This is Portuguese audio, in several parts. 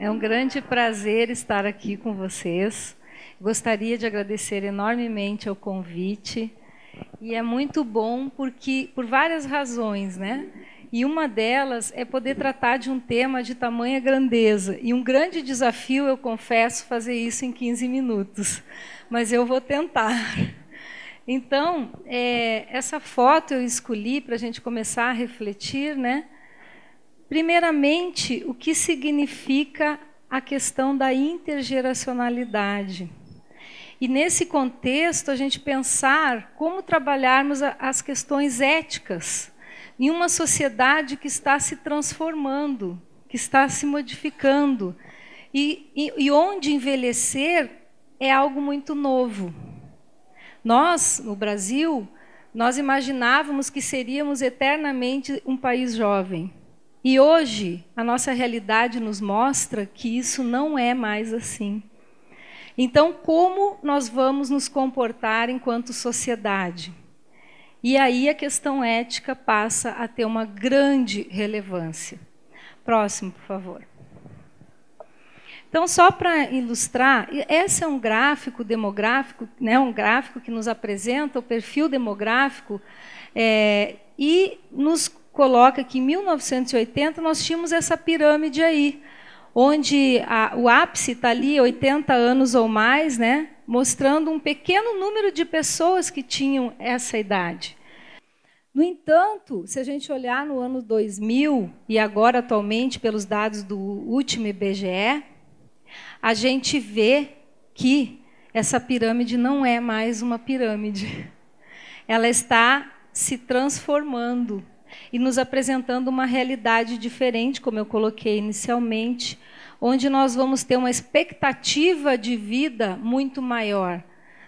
É um grande prazer estar aqui com vocês. Gostaria de agradecer enormemente o convite. E é muito bom porque por várias razões, né? E uma delas é poder tratar de um tema de tamanha grandeza. E um grande desafio, eu confesso, fazer isso em 15 minutos. Mas eu vou tentar. Então, essa foto eu escolhi para a gente começar a refletir, né? Primeiramente, o que significa a questão da intergeracionalidade. E, nesse contexto, a gente pensar como trabalharmos as questões éticas em uma sociedade que está se transformando, que está se modificando, e onde envelhecer é algo muito novo. Nós, no Brasil, nós imaginávamos que seríamos eternamente um país jovem. E hoje, a nossa realidade nos mostra que isso não é mais assim. Então, como nós vamos nos comportar enquanto sociedade? E aí a questão ética passa a ter uma grande relevância. Próximo, por favor. Então, só para ilustrar, esse é um gráfico demográfico, né, um gráfico que nos apresenta o perfil demográfico e nos coloca que em 1980 nós tínhamos essa pirâmide aí, onde o ápice está ali, 80 anos ou mais, né, mostrando um pequeno número de pessoas que tinham essa idade. No entanto, se a gente olhar no ano 2000, e agora atualmente pelos dados do último IBGE, a gente vê que essa pirâmide não é mais uma pirâmide. Ela está se transformando e nos apresentando uma realidade diferente, como eu coloquei inicialmente, onde nós vamos ter uma expectativa de vida muito maior.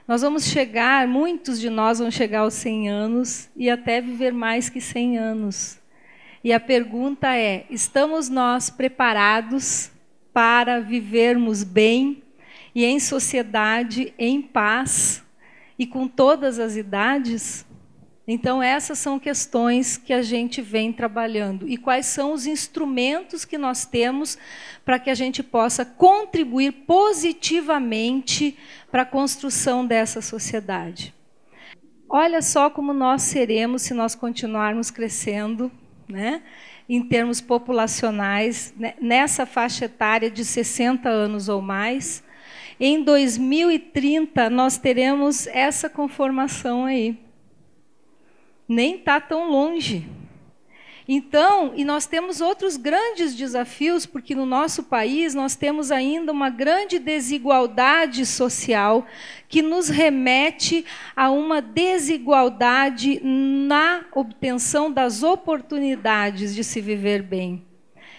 Nós vamos chegar, muitos de nós vão chegar aos 100 anos e até viver mais que 100 anos. E a pergunta é, estamos nós preparados para vivermos bem e em sociedade, em paz e com todas as idades? Então, essas são questões que a gente vem trabalhando. E quais são os instrumentos que nós temos para que a gente possa contribuir positivamente para a construção dessa sociedade? Olha só como nós seremos se nós continuarmos crescendo, né, em termos populacionais, né, nessa faixa etária de 60 anos ou mais. Em 2030, nós teremos essa conformação aí. Nem está tão longe. Então, e nós temos outros grandes desafios, porque no nosso país nós temos ainda uma grande desigualdade social que nos remete a uma desigualdade na obtenção das oportunidades de se viver bem.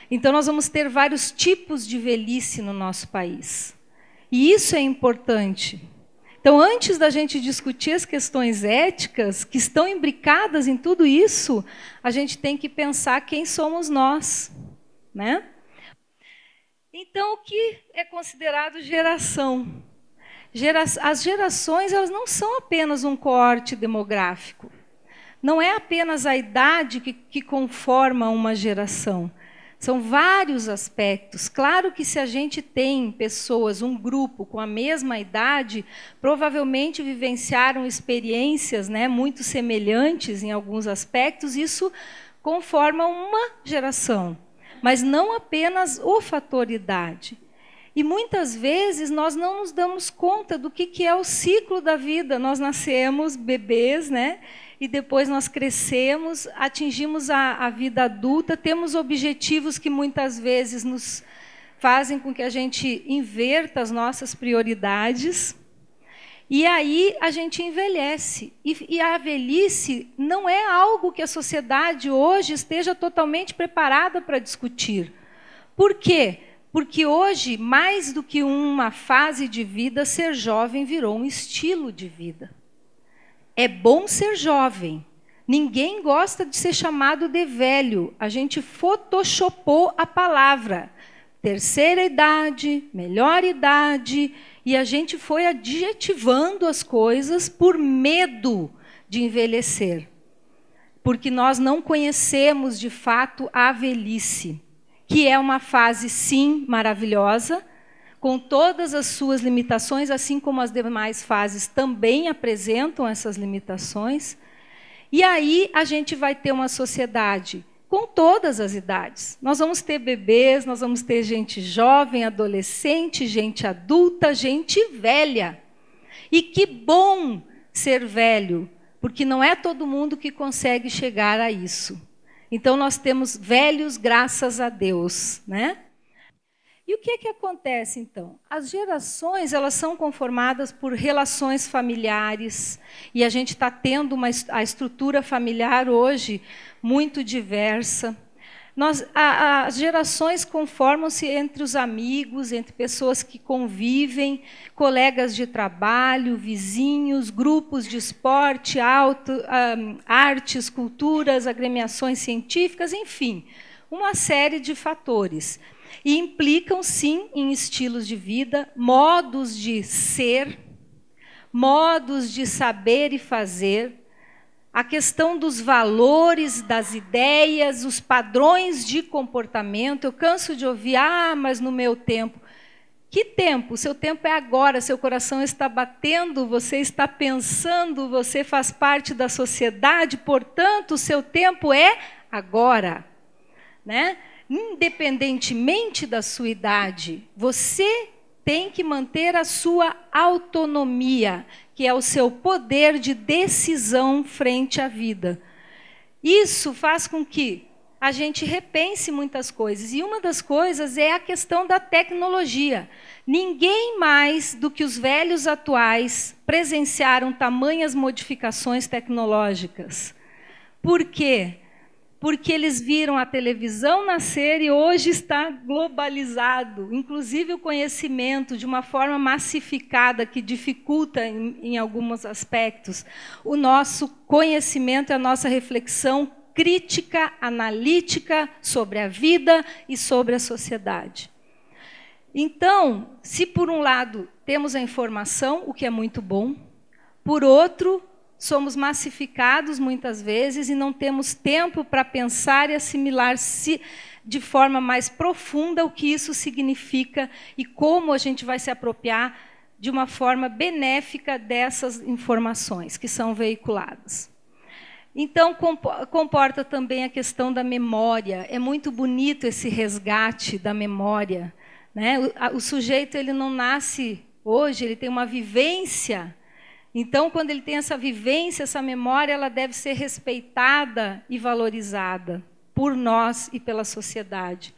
Então, nós vamos ter vários tipos de velhice no nosso país. E isso é importante. Então, antes da gente discutir as questões éticas que estão imbricadas em tudo isso, a gente tem que pensar quem somos nós, né? Então, o que é considerado geração? As gerações, elas não são apenas um coorte demográfico. Não é apenas a idade que conforma uma geração. São vários aspectos. Claro que se a gente tem pessoas, um grupo com a mesma idade, provavelmente vivenciaram experiências, né, muito semelhantes em alguns aspectos, isso conforma uma geração. Mas não apenas o fator idade. E muitas vezes nós não nos damos conta do que é o ciclo da vida. Nós nascemos bebês, né? E depois nós crescemos, atingimos a vida adulta, temos objetivos que muitas vezes nos fazem com que a gente inverta as nossas prioridades. E aí a gente envelhece. E a velhice não é algo que a sociedade hoje esteja totalmente preparada para discutir. Por quê? Porque hoje, mais do que uma fase de vida, ser jovem virou um estilo de vida. É bom ser jovem. Ninguém gosta de ser chamado de velho. A gente photoshopou a palavra. Terceira idade, melhor idade, e a gente foi adjetivando as coisas por medo de envelhecer. Porque nós não conhecemos, de fato, a velhice. que é uma fase, sim, maravilhosa, com todas as suas limitações, assim como as demais fases também apresentam essas limitações. E aí a gente vai ter uma sociedade com todas as idades. Nós vamos ter bebês, nós vamos ter gente jovem, adolescente, gente adulta, gente velha. E que bom ser velho, porque não é todo mundo que consegue chegar a isso. Então nós temos velhos, graças a Deus, né? E o que é que acontece, então? As gerações, elas são conformadas por relações familiares, e a gente está tendo a estrutura familiar hoje muito diversa. As gerações conformam-se entre os amigos, entre pessoas que convivem, colegas de trabalho, vizinhos, grupos de esporte, artes, culturas, agremiações científicas, enfim, uma série de fatores. E implicam, sim, em estilos de vida, modos de ser, modos de saber e fazer, a questão dos valores, das ideias, os padrões de comportamento. Eu canso de ouvir, mas no meu tempo. Que tempo? O seu tempo é agora, seu coração está batendo, você está pensando, você faz parte da sociedade, portanto, o seu tempo é agora, né? Independentemente da sua idade, você tem que manter a sua autonomia, que é o seu poder de decisão frente à vida. Isso faz com que a gente repense muitas coisas. E uma das coisas é a questão da tecnologia. Ninguém mais do que os velhos atuais presenciaram tamanhas modificações tecnológicas. Por quê? Porque eles viram a televisão nascer e hoje está globalizado, inclusive o conhecimento de uma forma massificada que dificulta em alguns aspectos o nosso conhecimento e a nossa reflexão crítica, analítica sobre a vida e sobre a sociedade. Então, se por um lado temos a informação, o que é muito bom, por outro, somos massificados muitas vezes e não temos tempo para pensar e assimilar-se de forma mais profunda o que isso significa e como a gente vai se apropriar de uma forma benéfica dessas informações que são veiculadas. Então, comporta também a questão da memória. É muito bonito esse resgate da memória, né? O sujeito ele não nasce hoje, ele tem uma vivência. Então, quando ele tem essa vivência, essa memória, ela deve ser respeitada e valorizada por nós e pela sociedade.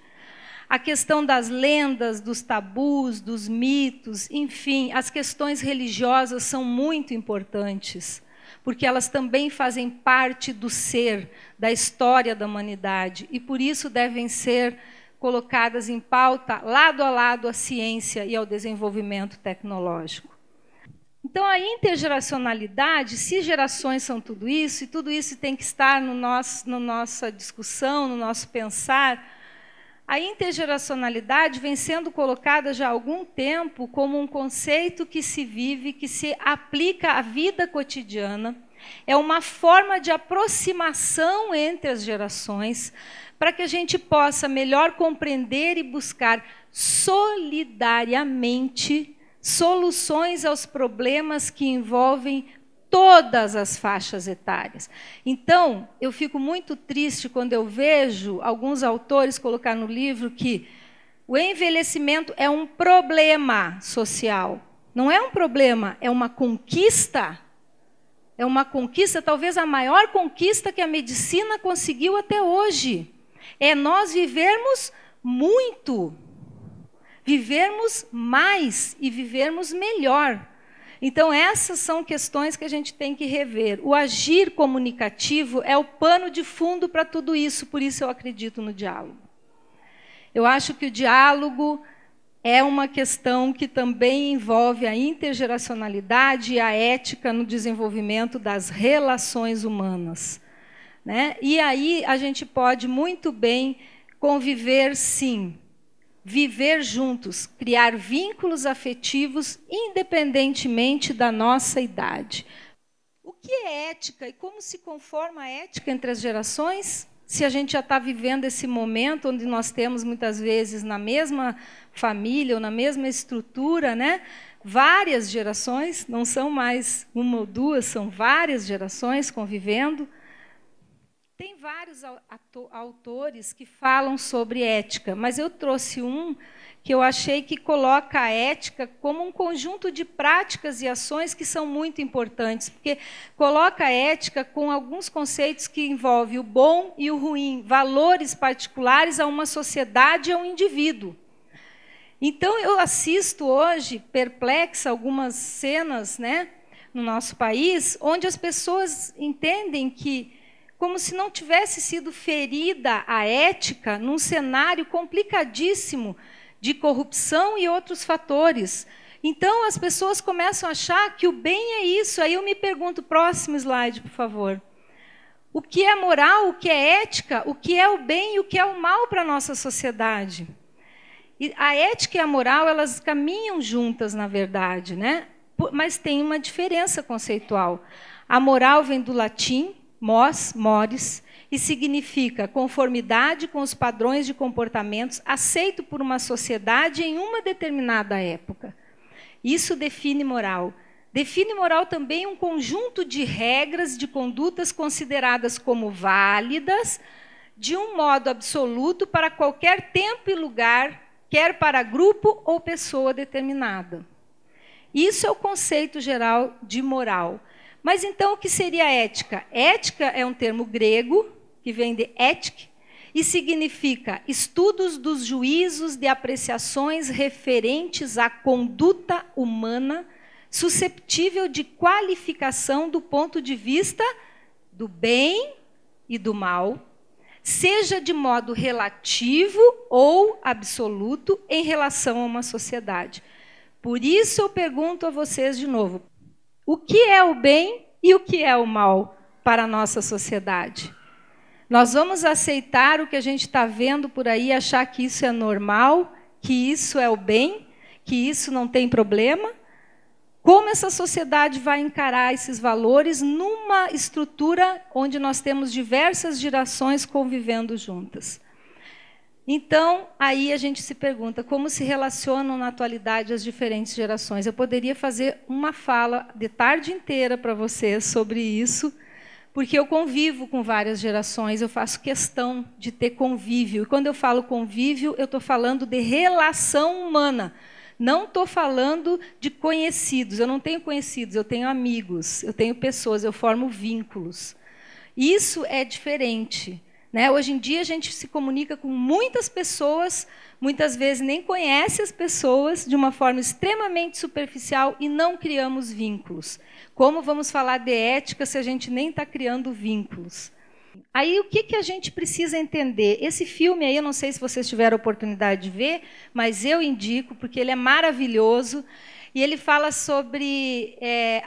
A questão das lendas, dos tabus, dos mitos, enfim, as questões religiosas são muito importantes, porque elas também fazem parte do ser, da história da humanidade, e por isso devem ser colocadas em pauta, lado a lado, à ciência e ao desenvolvimento tecnológico. Então, a intergeracionalidade, se gerações são tudo isso, e tudo isso tem que estar na nossa discussão, no nosso pensar, a intergeracionalidade vem sendo colocada já há algum tempo como um conceito que se vive, que se aplica à vida cotidiana, é uma forma de aproximação entre as gerações, para que a gente possa melhor compreender e buscar solidariamente soluções aos problemas que envolvem todas as faixas etárias. Então, eu fico muito triste quando eu vejo alguns autores colocar no livro que o envelhecimento é um problema social. Não é um problema, é uma conquista. É uma conquista, talvez a maior conquista que a medicina conseguiu até hoje. É nós vivermos muito, vivermos mais e vivermos melhor. Então, essas são questões que a gente tem que rever. O agir comunicativo é o pano de fundo para tudo isso, por isso eu acredito no diálogo. Eu acho que o diálogo é uma questão que também envolve a intergeracionalidade e a ética no desenvolvimento das relações humanas, né? E aí a gente pode muito bem conviver, sim, viver juntos, criar vínculos afetivos independentemente da nossa idade. O que é ética e como se conforma a ética entre as gerações? se a gente já está vivendo esse momento onde nós temos, muitas vezes, na mesma família ou na mesma estrutura, né, várias gerações, não são mais uma ou duas, são várias gerações convivendo. Tem vários autores que falam sobre ética, mas eu trouxe um que eu achei que coloca a ética como um conjunto de práticas e ações que são muito importantes, porque coloca a ética com alguns conceitos que envolvem o bom e o ruim, valores particulares a uma sociedade e a um indivíduo. Então, eu assisto hoje, perplexa, algumas cenas, né, no nosso país, onde as pessoas entendem que, como se não tivesse sido ferida a ética num cenário complicadíssimo de corrupção e outros fatores. Então, as pessoas começam a achar que o bem é isso. Aí eu me pergunto, próximo slide, por favor. O que é moral, o que é ética, o que é o bem e o que é o mal para a nossa sociedade? E a ética e a moral, elas caminham juntas, na verdade, né? Mas tem uma diferença conceitual. A moral vem do latim, mos, mores, e significa conformidade com os padrões de comportamentos aceito por uma sociedade em uma determinada época. Isso define moral. Define moral também um conjunto de regras de condutas consideradas como válidas, de um modo absoluto para qualquer tempo e lugar, quer para grupo ou pessoa determinada. Isso é o conceito geral de moral. Mas então o que seria ética? Ética é um termo grego, que vem de ética, e significa estudos dos juízos de apreciações referentes à conduta humana susceptível de qualificação do ponto de vista do bem e do mal, seja de modo relativo ou absoluto em relação a uma sociedade. Por isso eu pergunto a vocês de novo, o que é o bem e o que é o mal para a nossa sociedade? Nós vamos aceitar o que a gente está vendo por aí, achar que isso é normal, que isso é o bem, que isso não tem problema? Como essa sociedade vai encarar esses valores numa estrutura onde nós temos diversas gerações convivendo juntas? Então, aí a gente se pergunta, como se relacionam na atualidade as diferentes gerações? Eu poderia fazer uma fala de tarde inteira para vocês sobre isso, porque eu convivo com várias gerações, eu faço questão de ter convívio. E quando eu falo convívio, eu estou falando de relação humana. Não estou falando de conhecidos. Eu não tenho conhecidos, eu tenho amigos, eu tenho pessoas, eu formo vínculos. Isso é diferente, né? Hoje em dia a gente se comunica com muitas pessoas, muitas vezes nem conhece as pessoas de uma forma extremamente superficial e não criamos vínculos. Como vamos falar de ética se a gente nem está criando vínculos? Aí o que a gente precisa entender? Esse filme aí, eu não sei se vocês tiveram a oportunidade de ver, mas eu indico, porque ele é maravilhoso, e ele fala sobre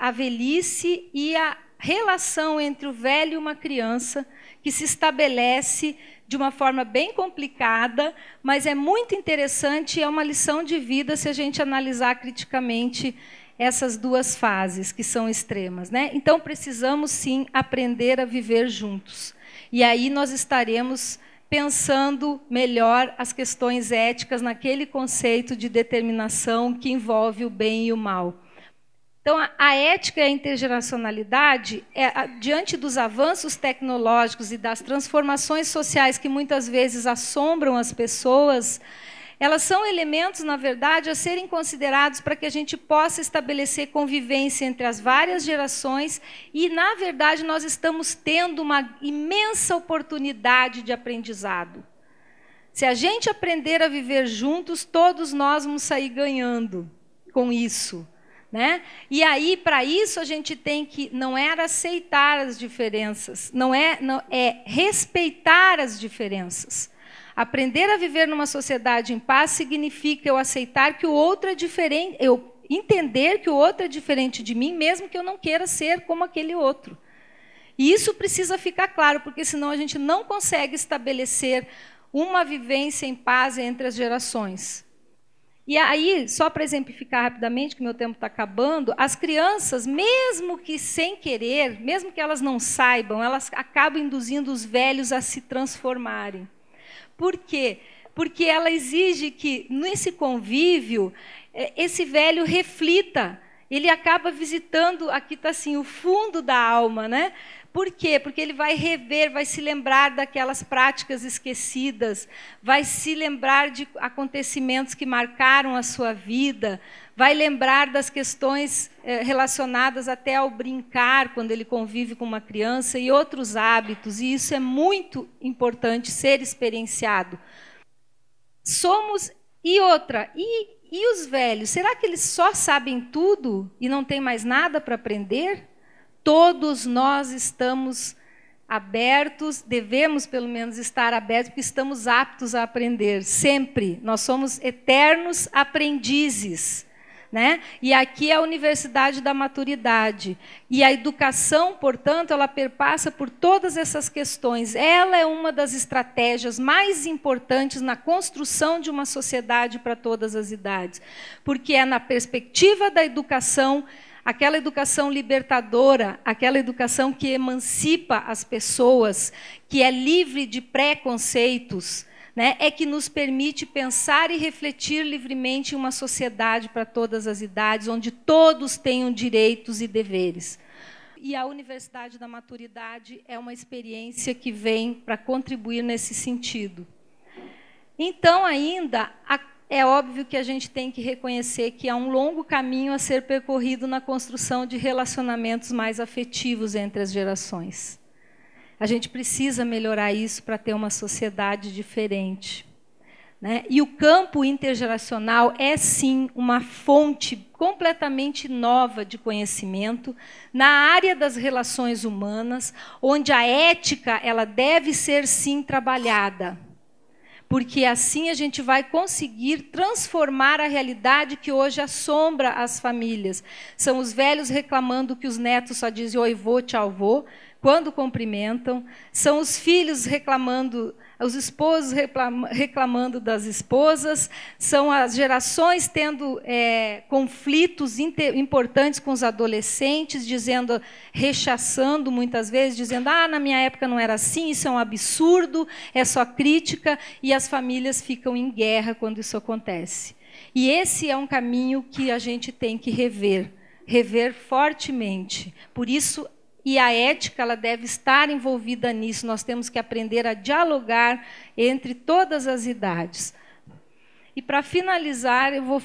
a velhice e a relação entre o velho e uma criança, que se estabelece de uma forma bem complicada, mas é muito interessante e é uma lição de vida se a gente analisar criticamente essas duas fases que são extremas, né? Então, precisamos, sim, aprender a viver juntos. E aí nós estaremos pensando melhor as questões éticas naquele conceito de determinação que envolve o bem e o mal. Então, a ética e a intergeracionalidade, diante dos avanços tecnológicos e das transformações sociais que muitas vezes assombram as pessoas, elas são elementos, na verdade, a serem considerados para que a gente possa estabelecer convivência entre as várias gerações e, na verdade, nós estamos tendo uma imensa oportunidade de aprendizado. Se a gente aprender a viver juntos, todos nós vamos sair ganhando com isso, né? E aí, para isso, a gente tem que, não é aceitar as diferenças, é respeitar as diferenças. Aprender a viver numa sociedade em paz significa eu aceitar que o outro é diferente, eu entender que o outro é diferente de mim, mesmo que eu não queira ser como aquele outro. E isso precisa ficar claro, porque senão a gente não consegue estabelecer uma vivência em paz entre as gerações. E aí, só para exemplificar rapidamente, que meu tempo está acabando, as crianças, mesmo que sem querer, mesmo que elas não saibam, elas acabam induzindo os velhos a se transformarem. Por quê? Porque ela exige que, nesse convívio, esse velho reflita. Ele acaba visitando, aqui está assim, o fundo da alma, né? Por quê? Porque ele vai rever, vai se lembrar daquelas práticas esquecidas, vai se lembrar de acontecimentos que marcaram a sua vida, vai lembrar das questões relacionadas até ao brincar, quando ele convive com uma criança, e outros hábitos, e isso é muito importante ser experienciado. E outra, e os velhos? Será que eles só sabem tudo e não tem mais nada para aprender? Todos nós estamos abertos, devemos pelo menos estar abertos, porque estamos aptos a aprender, sempre. Nós somos eternos aprendizes, né? E aqui é a Universidade da Maturidade. E a educação, portanto, ela perpassa por todas essas questões. Ela é uma das estratégias mais importantes na construção de uma sociedade para todas as idades, porque é na perspectiva da educação, aquela educação libertadora, aquela educação que emancipa as pessoas, que é livre de preconceitos, né, é que nos permite pensar e refletir livremente em uma sociedade para todas as idades, onde todos tenham direitos e deveres. E a Universidade da Maturidade é uma experiência que vem para contribuir nesse sentido. Então, ainda, é óbvio que a gente tem que reconhecer que há um longo caminho a ser percorrido na construção de relacionamentos mais afetivos entre as gerações. A gente precisa melhorar isso para ter uma sociedade diferente, né? E o campo intergeracional é, sim, uma fonte completamente nova de conhecimento na área das relações humanas, onde a ética ela deve ser, sim, trabalhada. Porque assim a gente vai conseguir transformar a realidade que hoje assombra as famílias. São os velhos reclamando que os netos só dizem oi, vô, tchau, vô, quando cumprimentam. São os filhos reclamando, os esposos reclamando das esposas. São as gerações tendo conflitos importantes com os adolescentes, rechaçando muitas vezes, dizendo na minha época não era assim, isso é um absurdo, é só crítica, e as famílias ficam em guerra quando isso acontece. E esse é um caminho que a gente tem que rever fortemente. Por isso, e a ética ela deve estar envolvida nisso. Nós temos que aprender a dialogar entre todas as idades. E para finalizar, eu vou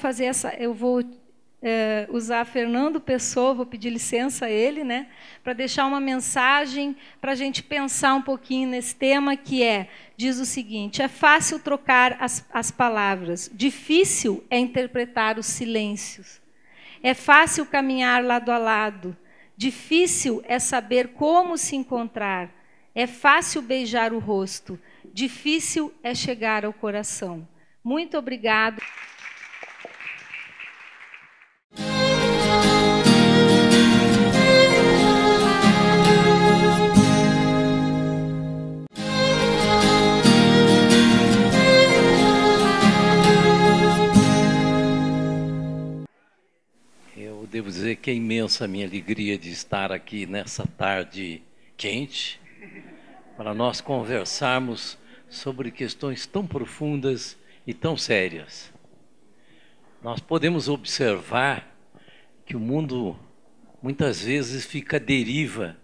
usar Fernando Pessoa, vou pedir licença a ele, né, para deixar uma mensagem para a gente pensar um pouquinho nesse tema, que diz o seguinte: é fácil trocar as palavras, difícil é interpretar os silêncios. É fácil caminhar lado a lado, difícil é saber como se encontrar. É fácil beijar o rosto, difícil é chegar ao coração. Muito obrigada. Devo dizer que é imensa a minha alegria de estar aqui nessa tarde quente, para nós conversarmos sobre questões tão profundas e tão sérias. Nós podemos observar que o mundo muitas vezes fica à deriva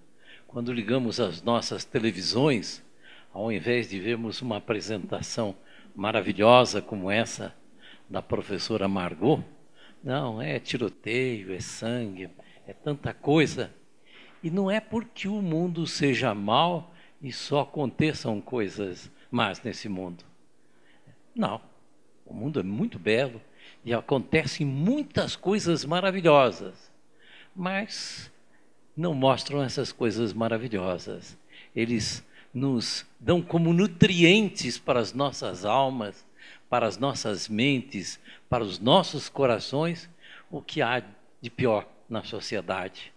quando ligamos as nossas televisões, ao invés de vermos uma apresentação maravilhosa como essa da professora Margot. Não, é tiroteio, é sangue, é tanta coisa. E não é porque o mundo seja mau e só aconteçam coisas más nesse mundo. Não, o mundo é muito belo e acontecem muitas coisas maravilhosas, mas não mostram essas coisas maravilhosas. Eles nos dão como nutrientes para as nossas almas, para as nossas mentes, para os nossos corações, o que há de pior na sociedade.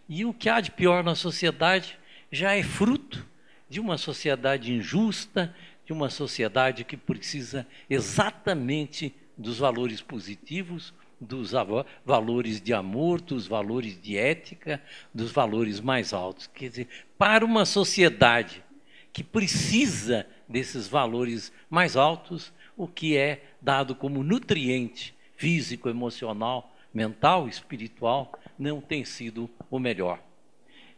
E o que há de pior na sociedade já é fruto de uma sociedade injusta, de uma sociedade que precisa exatamente dos valores positivos, dos valores de amor, dos valores de ética, dos valores mais altos. Quer dizer, para uma sociedade que precisa desses valores mais altos, o que é dado como nutriente físico, emocional, mental, espiritual, não tem sido o melhor.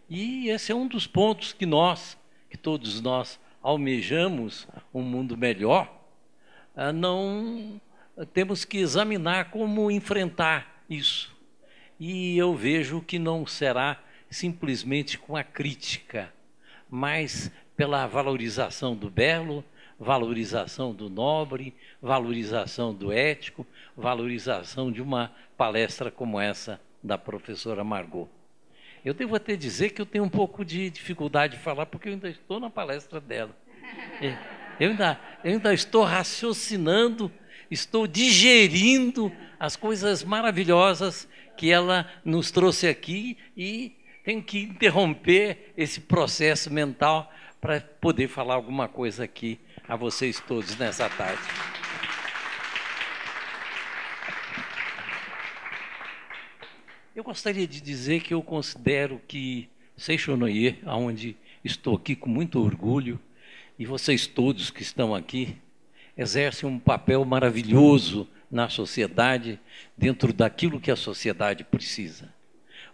E esse é um dos pontos que todos nós almejamos um mundo melhor, não temos que examinar como enfrentar isso. E eu vejo que não será simplesmente com a crítica, mas pela valorização do belo, valorização do nobre, valorização do ético, valorização de uma palestra como essa da professora Margot. Eu devo até dizer que eu tenho um pouco de dificuldade de falar, porque eu ainda estou na palestra dela. Eu ainda estou raciocinando, estou digerindo as coisas maravilhosas que ela nos trouxe aqui e tenho que interromper esse processo mental para poder falar alguma coisa aqui a vocês todos nessa tarde. Eu gostaria de dizer que eu considero que Seixonoye, onde estou aqui com muito orgulho, e vocês todos que estão aqui, exercem um papel maravilhoso na sociedade, dentro daquilo que a sociedade precisa.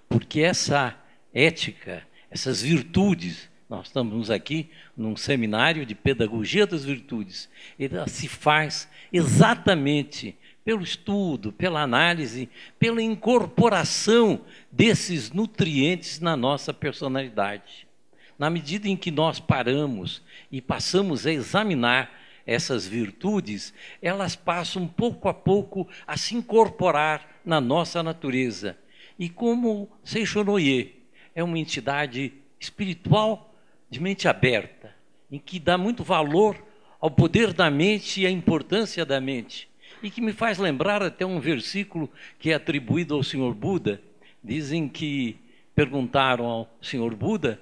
Porque essa ética, essas virtudes, nós estamos aqui num seminário de pedagogia das virtudes, ela se faz exatamente pelo estudo, pela análise, pela incorporação desses nutrientes na nossa personalidade. Na medida em que nós paramos e passamos a examinar essas virtudes, elas passam pouco a pouco a se incorporar na nossa natureza. E como Seixonoye é uma entidade espiritual de mente aberta, em que dá muito valor ao poder da mente e à importância da mente, e que me faz lembrar até um versículo que é atribuído ao Senhor Buda. Dizem que perguntaram ao Senhor Buda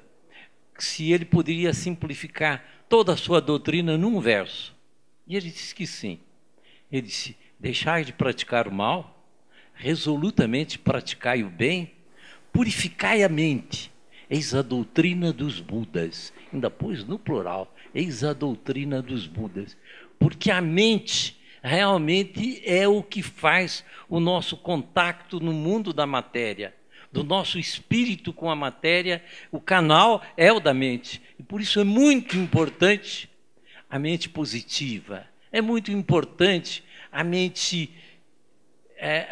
se ele poderia simplificar toda a sua doutrina num verso. E ele disse que sim. Ele disse: deixai de praticar o mal, resolutamente praticai o bem, purificai a mente. Eis a doutrina dos Budas. Ainda pôs no plural. Eis a doutrina dos Budas. Porque a mente realmente é o que faz o nosso contato no mundo da matéria, do nosso espírito com a matéria. O canal é o da mente. E por isso é muito importante a mente positiva. É muito importante a mente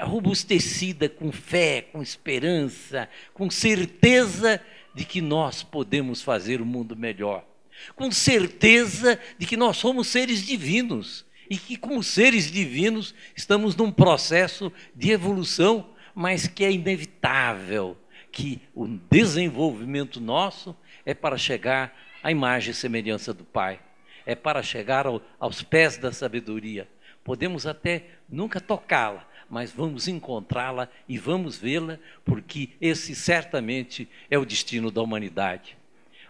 robustecida com fé, com esperança, com certeza de que nós podemos fazer o mundo melhor. Com certeza de que nós somos seres divinos. E que, como seres divinos, estamos num processo de evolução, mas que é inevitável, que o desenvolvimento nosso é para chegar à imagem e semelhança do Pai, é para chegar aos pés da sabedoria. Podemos até nunca tocá-la, mas vamos encontrá-la e vamos vê-la, porque esse certamente é o destino da humanidade.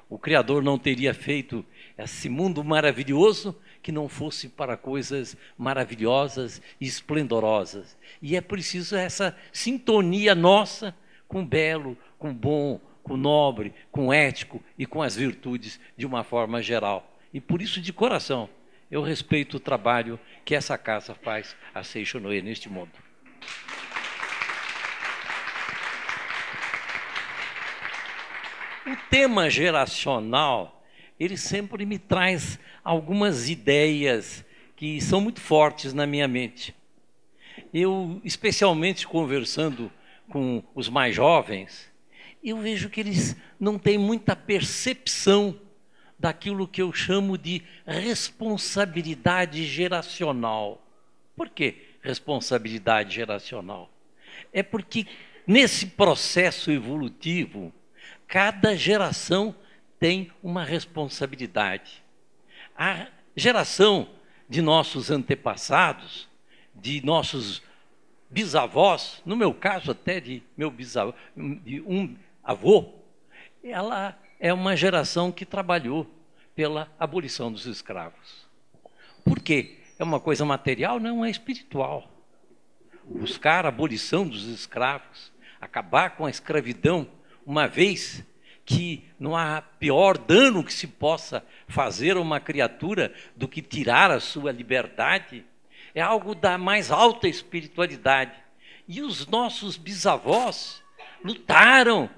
O Criador não teria feito esse mundo maravilhoso que não fosse para coisas maravilhosas e esplendorosas. E é preciso essa sintonia nossa com o belo, com o bom, com o nobre, com o ético e com as virtudes de uma forma geral. E por isso, de coração, eu respeito o trabalho que essa casa faz a Seixonoye neste mundo. O tema geracional, ele sempre me traz algumas ideias que são muito fortes na minha mente. Eu, especialmente conversando com os mais jovens, eu vejo que eles não têm muita percepção daquilo que eu chamo de responsabilidade geracional. Por que responsabilidade geracional? É porque nesse processo evolutivo, cada geração tem uma responsabilidade. A geração de nossos antepassados, de nossos bisavós, no meu caso até de meu bisavô, de um avô, ela é uma geração que trabalhou pela abolição dos escravos. Por quê? É uma coisa material? Não, é espiritual. buscar a abolição dos escravos, acabar com a escravidão, uma vez que não há pior dano que se possa fazer a uma criatura do que tirar a sua liberdade, é algo da mais alta espiritualidade. E os nossos bisavós lutaram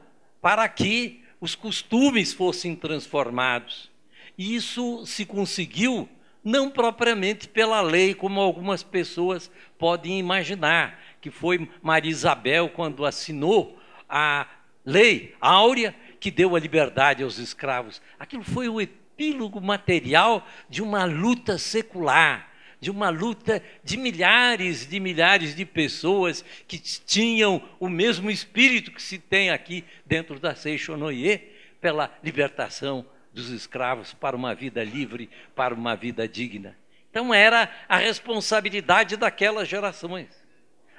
para que os costumes fossem transformados. E isso se conseguiu não propriamente pela lei, como algumas pessoas podem imaginar, que foi Maria Isabel quando assinou a Lei Áurea, que deu a liberdade aos escravos. Aquilo foi o epílogo material de uma luta secular, de uma luta de milhares de pessoas que tinham o mesmo espírito que se tem aqui dentro da Seixonoye, pela libertação dos escravos para uma vida livre, para uma vida digna. Então era a responsabilidade daquelas gerações.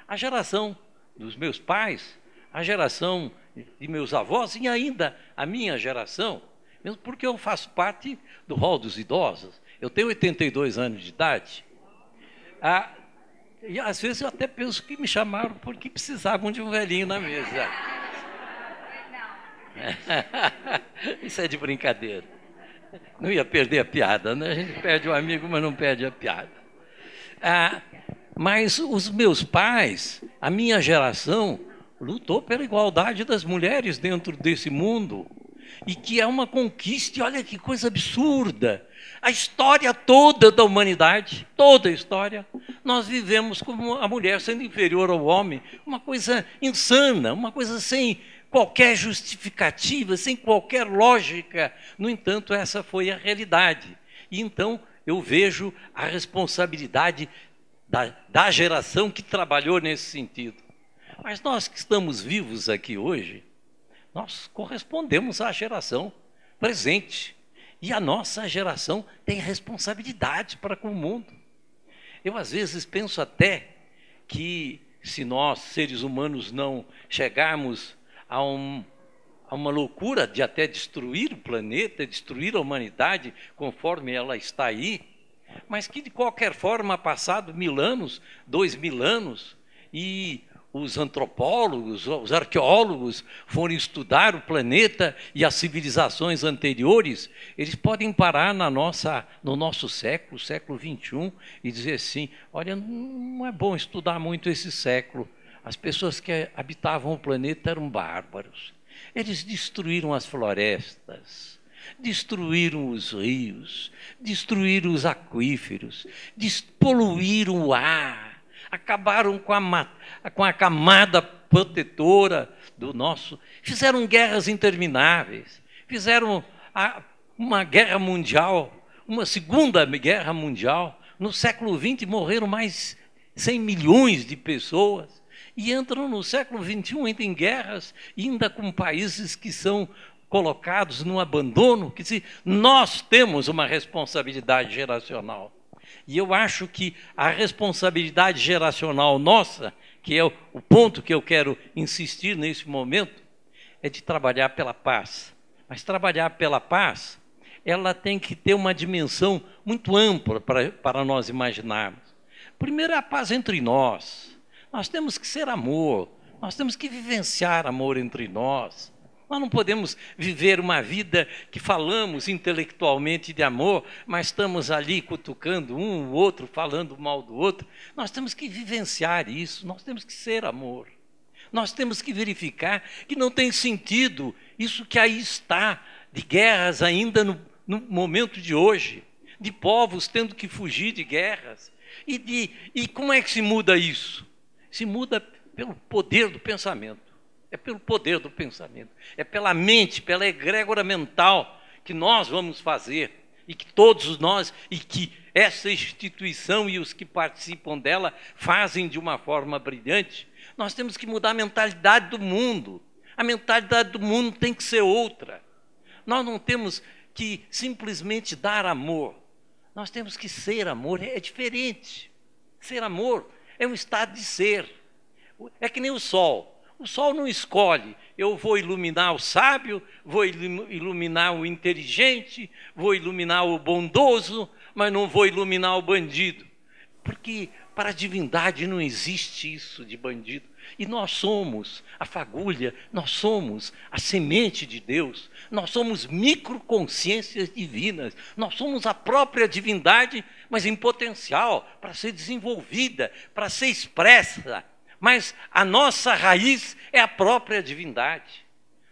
A geração dos meus pais, a geração de meus avós e ainda a minha geração, mesmo porque eu faço parte do rol dos idosos. Eu tenho 82 anos de idade. E às vezes eu até penso que me chamaram porque precisavam de um velhinho na mesa. Isso é de brincadeira. Não ia perder a piada, né? A gente perde o amigo, mas não perde a piada. Mas os meus pais, a minha geração, lutou pela igualdade das mulheres dentro desse mundo. E que é uma conquista, e olha que coisa absurda. A história toda da humanidade, toda a história, nós vivemos como a mulher sendo inferior ao homem. Uma coisa insana, uma coisa sem qualquer justificativa, sem qualquer lógica. No entanto, essa foi a realidade. E então eu vejo a responsabilidade da geração que trabalhou nesse sentido. Mas nós que estamos vivos aqui hoje, nós correspondemos à geração presente. E a nossa geração tem responsabilidade para com o mundo. Eu, às vezes, penso até que se nós, seres humanos, não chegarmos a uma loucura de até destruir o planeta, destruir a humanidade conforme ela está aí, mas que, de qualquer forma, passado 1000 anos, 2000 anos, e os antropólogos, os arqueólogos forem estudar o planeta e as civilizações anteriores, eles podem parar no nosso século, século XXI, e dizer assim, olha, não é bom estudar muito esse século. As pessoas que habitavam o planeta eram bárbaros. Eles destruíram as florestas, destruíram os rios, destruíram os aquíferos, poluíram o ar, acabaram com a camada protetora do nosso... Fizeram guerras intermináveis, fizeram uma guerra mundial, uma segunda guerra mundial. No século XX morreram mais 100 milhões de pessoas. E entram no século XXI ainda em guerras, ainda com países que são colocados no abandono. Que se nós temos uma responsabilidade geracional. E eu acho que a responsabilidade geracional nossa, que é o ponto que eu quero insistir nesse momento, é de trabalhar pela paz. Mas trabalhar pela paz, ela tem que ter uma dimensão muito ampla para nós imaginarmos. Primeiro é a paz entre nós. Nós temos que ser amor, nós temos que vivenciar amor entre nós. Nós não podemos viver uma vida que falamos intelectualmente de amor, mas estamos ali cutucando um, o outro, falando mal do outro. Nós temos que vivenciar isso, nós temos que ser amor. Nós temos que verificar que não tem sentido isso que aí está, de guerras ainda no momento de hoje, de povos tendo que fugir de guerras. E como é que se muda isso? Se muda pelo poder do pensamento. É pelo poder do pensamento. É pela mente, pela egrégora mental que nós vamos fazer. E que todos nós, e que essa instituição e os que participam dela fazem de uma forma brilhante. Nós temos que mudar a mentalidade do mundo. A mentalidade do mundo tem que ser outra. Nós não temos que simplesmente dar amor. Nós temos que ser amor. É diferente. Ser amor é um estado de ser. É que nem o sol. O sol não escolhe, eu vou iluminar o sábio, vou iluminar o inteligente, vou iluminar o bondoso, mas não vou iluminar o bandido. Porque Para a divindade não existe isso de bandido. E nós somos a fagulha, nós somos a semente de Deus, nós somos microconsciências divinas, nós somos a própria divindade, mas em potencial, para ser desenvolvida, para ser expressa. Mas a nossa raiz é a própria divindade.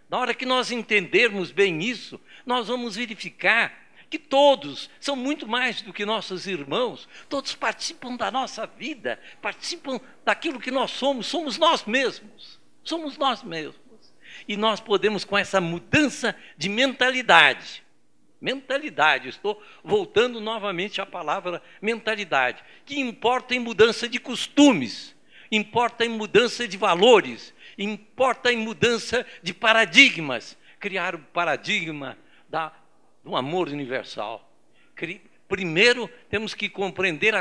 Na hora que nós entendermos bem isso, nós vamos verificar que todos são muito mais do que nossos irmãos, todos participam da nossa vida, participam daquilo que nós somos nós mesmos, somos nós mesmos. E nós podemos, com essa mudança de mentalidade, estou voltando novamente à palavra mentalidade, que importa em mudança de costumes, importa em mudança de valores, importa em mudança de paradigmas, criar o paradigma do amor universal. Primeiro, temos que compreender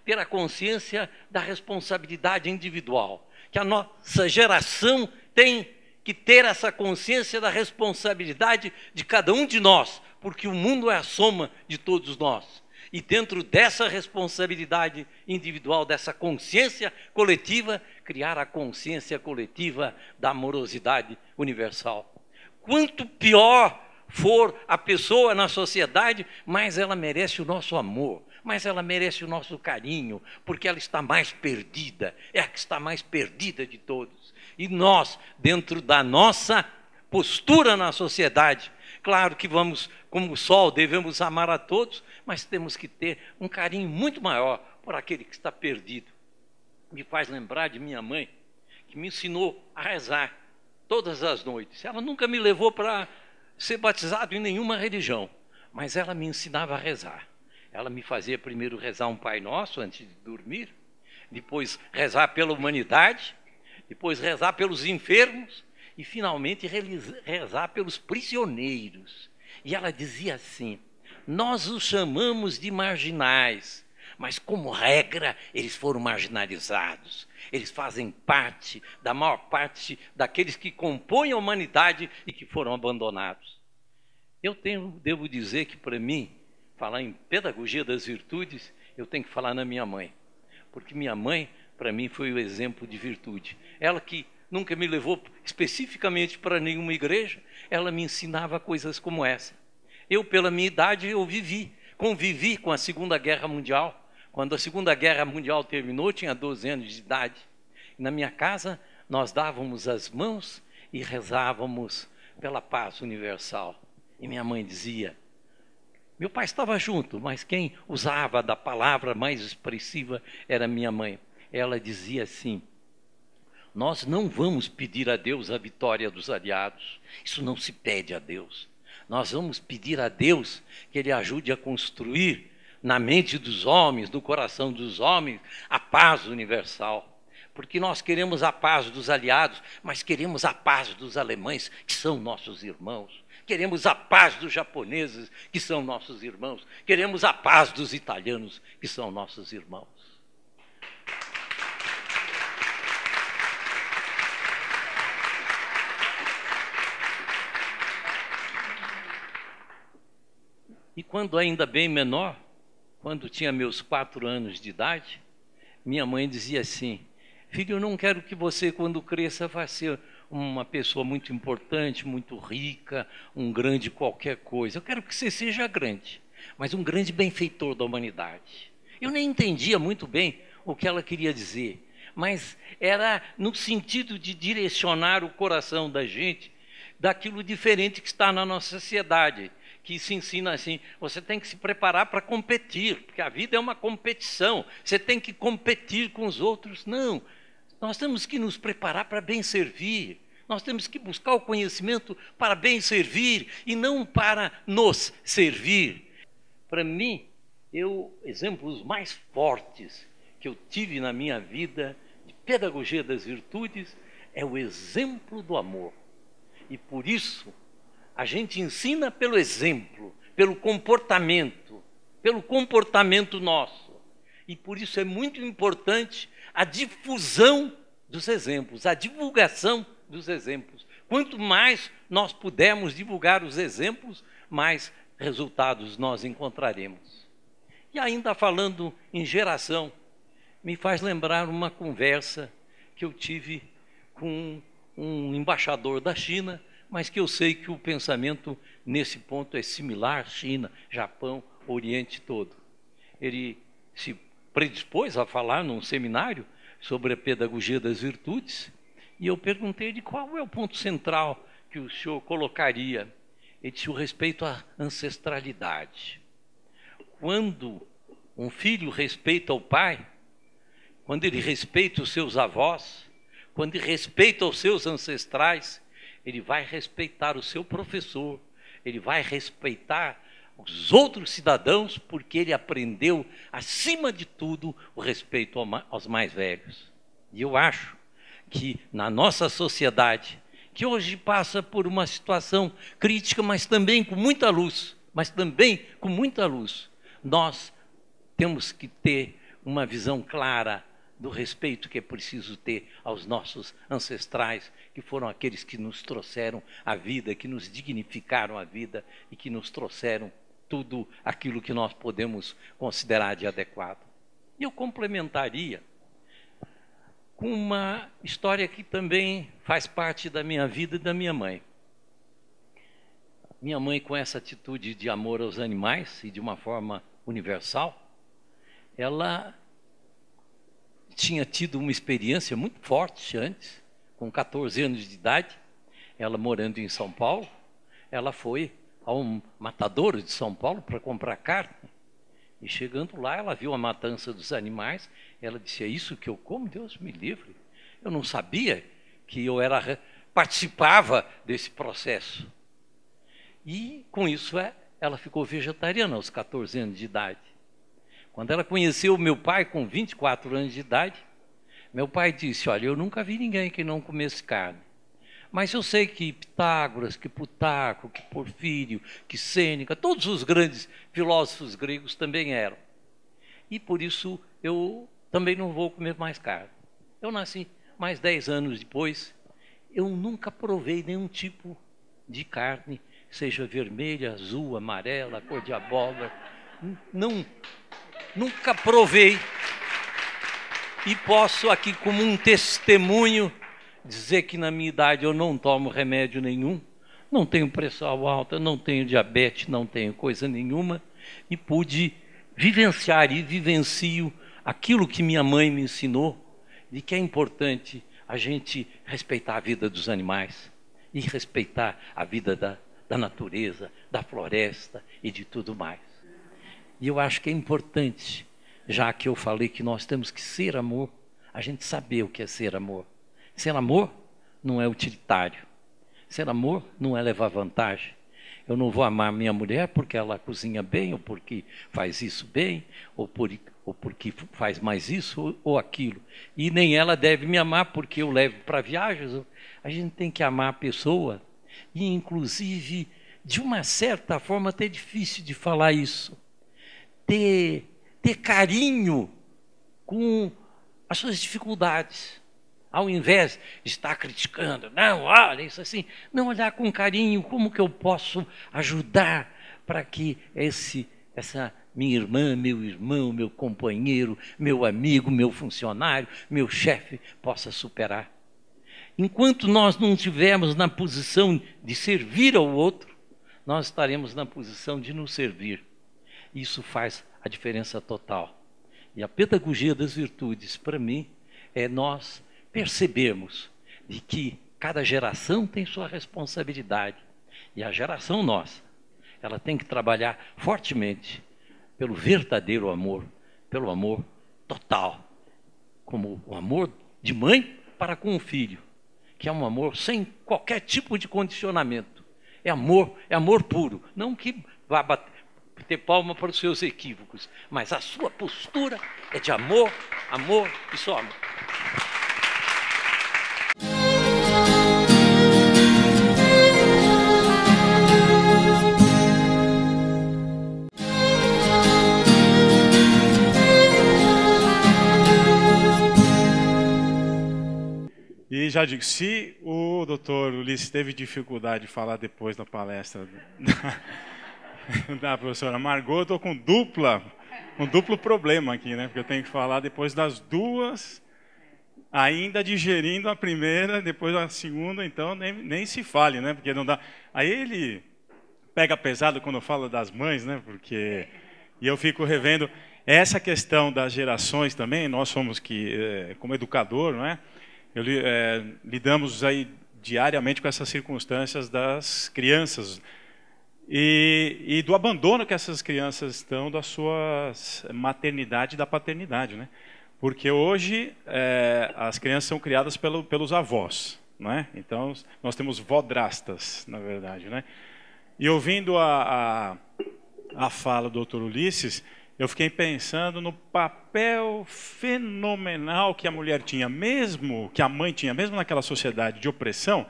ter a consciência da responsabilidade individual, que a nossa geração tem que ter essa consciência da responsabilidade de cada um de nós, porque o mundo é a soma de todos nós. E dentro dessa responsabilidade individual, dessa consciência coletiva, criar a consciência coletiva da amorosidade universal. Quanto pior for a pessoa na sociedade, mais ela merece o nosso amor, mais ela merece o nosso carinho, porque ela está mais perdida, é a que está mais perdida de todos. E nós, dentro da nossa postura na sociedade, claro que vamos, como o sol, devemos amar a todos, mas temos que ter um carinho muito maior por aquele que está perdido. Me faz lembrar de minha mãe, que me ensinou a rezar todas as noites. Ela nunca me levou para ser batizado em nenhuma religião, mas ela me ensinava a rezar. Ela me fazia primeiro rezar um Pai Nosso antes de dormir, depois rezar pela humanidade, depois rezar pelos enfermos e finalmente rezar pelos prisioneiros. E ela dizia assim: nós os chamamos de marginais, mas como regra eles foram marginalizados. Eles fazem parte da maior parte daqueles que compõem a humanidade e que foram abandonados. Devo dizer que, para mim, falar em pedagogia das virtudes, eu tenho que falar na minha mãe. Porque minha mãe, para mim, foi o exemplo de virtude. Ela que nunca me levou especificamente para nenhuma igreja, ela me ensinava coisas como essa. Eu, pela minha idade, convivi com a Segunda Guerra Mundial. Quando a Segunda Guerra Mundial terminou, eu tinha 12 anos de idade. Na minha casa, nós dávamos as mãos e rezávamos pela paz universal. E minha mãe dizia, meu pai estava junto, mas quem usava da palavra mais expressiva era minha mãe. Ela dizia assim: nós não vamos pedir a Deus a vitória dos aliados. Isso não se pede a Deus. Nós vamos pedir a Deus que Ele ajude a construir na mente dos homens, no coração dos homens, a paz universal. Porque nós queremos a paz dos aliados, mas queremos a paz dos alemães, que são nossos irmãos. Queremos a paz dos japoneses, que são nossos irmãos. Queremos a paz dos italianos, que são nossos irmãos. E quando ainda bem menor, quando tinha meus 4 anos de idade, minha mãe dizia assim: filho, eu não quero que você, quando cresça, vá ser uma pessoa muito importante, muito rica, um grande qualquer coisa. Eu quero que você seja grande, mas um grande benfeitor da humanidade. Eu nem entendia muito bem o que ela queria dizer, mas era no sentido de direcionar o coração da gente daquilo diferente que está na nossa sociedade, que se ensina assim: você tem que se preparar para competir, porque a vida é uma competição, você tem que competir com os outros. Não, nós temos que nos preparar para bem servir, nós temos que buscar o conhecimento para bem servir e não para nos servir. Para mim, exemplos mais fortes que eu tive na minha vida de pedagogia das virtudes é o exemplo do amor. E por isso, a gente ensina pelo exemplo, pelo comportamento nosso. E por isso é muito importante a difusão dos exemplos, a divulgação dos exemplos. Quanto mais nós pudermos divulgar os exemplos, mais resultados nós encontraremos. E ainda falando em geração, me faz lembrar uma conversa que eu tive com um embaixador da China, mas que eu sei que o pensamento nesse ponto é similar, China, Japão, Oriente todo. Ele se predispôs a falar num seminário sobre a pedagogia das virtudes, e eu perguntei de qual é o ponto central que o senhor colocaria. Ele disse o respeito à ancestralidade. Quando um filho respeita o pai, quando ele respeita os seus avós, quando ele respeita os seus ancestrais, ele vai respeitar o seu professor, ele vai respeitar os outros cidadãos, porque ele aprendeu, acima de tudo, o respeito aos mais velhos. E eu acho que na nossa sociedade, que hoje passa por uma situação crítica, mas também com muita luz, nós temos que ter uma visão clara do respeito que é preciso ter aos nossos ancestrais, que foram aqueles que nos trouxeram a vida, que nos dignificaram a vida e que nos trouxeram tudo aquilo que nós podemos considerar de adequado. E eu complementaria com uma história que também faz parte da minha vida e da minha mãe. Minha mãe, com essa atitude de amor aos animais e de uma forma universal, ela tinha tido uma experiência muito forte antes, com 14 anos de idade, ela morando em São Paulo, ela foi a um matadouro de São Paulo para comprar carne. E chegando lá, ela viu a matança dos animais, ela disse, é isso que eu como? Deus me livre. Eu não sabia que eu participava desse processo. E com isso ela ficou vegetariana aos 14 anos de idade. Quando ela conheceu meu pai com 24 anos de idade, meu pai disse, olha, eu nunca vi ninguém que não comesse carne. Mas eu sei que Pitágoras, que Plutarco, que Porfírio, que Sêneca, todos os grandes filósofos gregos também eram. E por isso eu também não vou comer mais carne. Eu nasci mais 10 anos depois, eu nunca provei nenhum tipo de carne, seja vermelha, azul, amarela, cor de abóbora. Nunca provei. E posso aqui, como um testemunho, dizer que na minha idade eu não tomo remédio nenhum, não tenho pressão alta, não tenho diabetes, não tenho coisa nenhuma, e pude vivenciar e vivencio aquilo que minha mãe me ensinou, de que é importante a gente respeitar a vida dos animais e respeitar a vida da natureza, da floresta e de tudo mais. E eu acho que é importante, já que eu falei que nós temos que ser amor, a gente saber o que é ser amor. Ser amor não é utilitário. Ser amor não é levar vantagem. Eu não vou amar minha mulher porque ela cozinha bem, ou porque faz isso bem, ou porque faz mais isso ou aquilo. E nem ela deve me amar porque eu levo para viagens. A gente tem que amar a pessoa. E, inclusive, de uma certa forma, até é difícil de falar isso. Ter carinho com as suas dificuldades. Ao invés de estar criticando, não, olha isso assim, não, olhar com carinho, como que eu posso ajudar para que essa minha irmã, meu irmão, meu companheiro, meu amigo, meu funcionário, meu chefe possa superar. Enquanto nós não estivermos na posição de servir ao outro, nós estaremos na posição de nos servir. Isso faz a diferença total. E a pedagogia das virtudes, para mim, é nós percebermos de que cada geração tem sua responsabilidade. E a geração nossa, ela tem que trabalhar fortemente pelo verdadeiro amor, pelo amor total, como o amor de mãe para com o filho, que é um amor sem qualquer tipo de condicionamento. É amor puro, não que vá bater palma para os seus equívocos, mas a sua postura é de amor, amor e só amor. E já digo, se o doutor Ulisses teve dificuldade de falar depois da palestra da professora Margot, eu estou com dupla um duplo problema aqui, né? Porque eu tenho que falar depois das duas, ainda digerindo a primeira, depois a segunda, então nem se fale, né? Porque não dá. Aí ele pega pesado quando eu falo das mães, né? Porque e eu fico revendo essa questão das gerações também. Nós somos como educador, não é? Lidamos aí diariamente com essas circunstâncias das crianças e do abandono que essas crianças estão da sua maternidade e da paternidade, né? Porque hoje as crianças são criadas pelos avós, não é? Então nós temos vodrastas, na verdade, né? E ouvindo a fala do Dr. Ulisses, eu fiquei pensando no papel fenomenal que a mulher tinha, mesmo que a mãe tinha, mesmo naquela sociedade de opressão,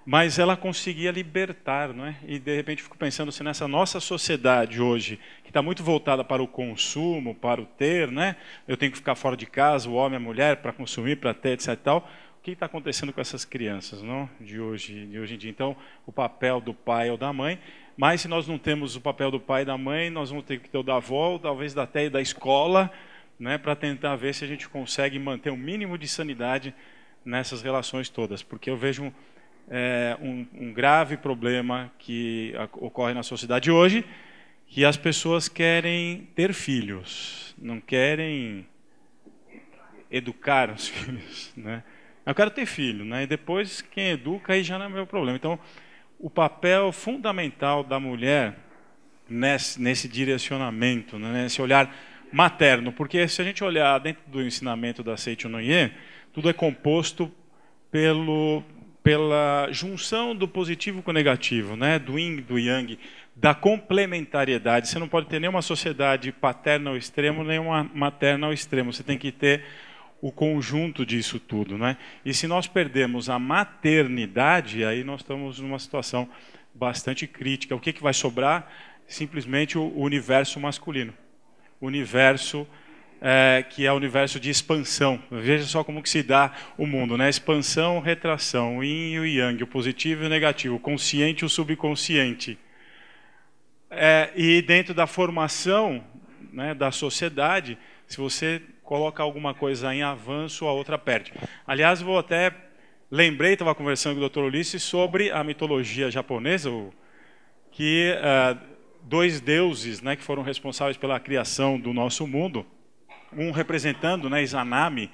mas ela conseguia libertar, não é? E de repente fico pensando se nessa nossa sociedade hoje, que está muito voltada para o consumo, para o ter, né? Eu tenho que ficar fora de casa, o homem, a mulher, para consumir, para ter, etc. e tal. O que está acontecendo com essas crianças, não? De hoje em dia? Então, o papel do pai ou da mãe. Mas se nós não temos o papel do pai e da mãe, nós vamos ter que ter o da avó, talvez até da escola, né, para tentar ver se a gente consegue manter um mínimo de sanidade nessas relações todas. Porque eu vejo um grave problema que ocorre na sociedade hoje, que as pessoas querem ter filhos, não querem educar os filhos, né? Eu quero ter filho, né? E depois quem educa aí já não é meu problema. Então, o papel fundamental da mulher nesse direcionamento, né, nesse olhar materno, porque se a gente olhar dentro do ensinamento da Seicho no Ie, tudo é composto pela junção do positivo com o negativo, né, do yin e do yang, da complementariedade. Você não pode ter nenhuma sociedade paterna ao extremo, nem uma materna ao extremo. Você tem que ter o conjunto disso tudo, né? E se nós perdemos a maternidade, aí nós estamos numa situação bastante crítica. O que vai sobrar? Simplesmente o universo masculino. O universo que é o universo de expansão. Veja só como que se dá o mundo, né? Expansão, retração, o yin e o yang, o positivo e o negativo, o consciente e o subconsciente. E dentro da formação, né, da sociedade, se você coloca alguma coisa em avanço, a outra perde. Aliás, lembrei, estava conversando com o Dr. Ulisses sobre a mitologia japonesa, que dois deuses, né, que foram responsáveis pela criação do nosso mundo, um representando, né, Izanami,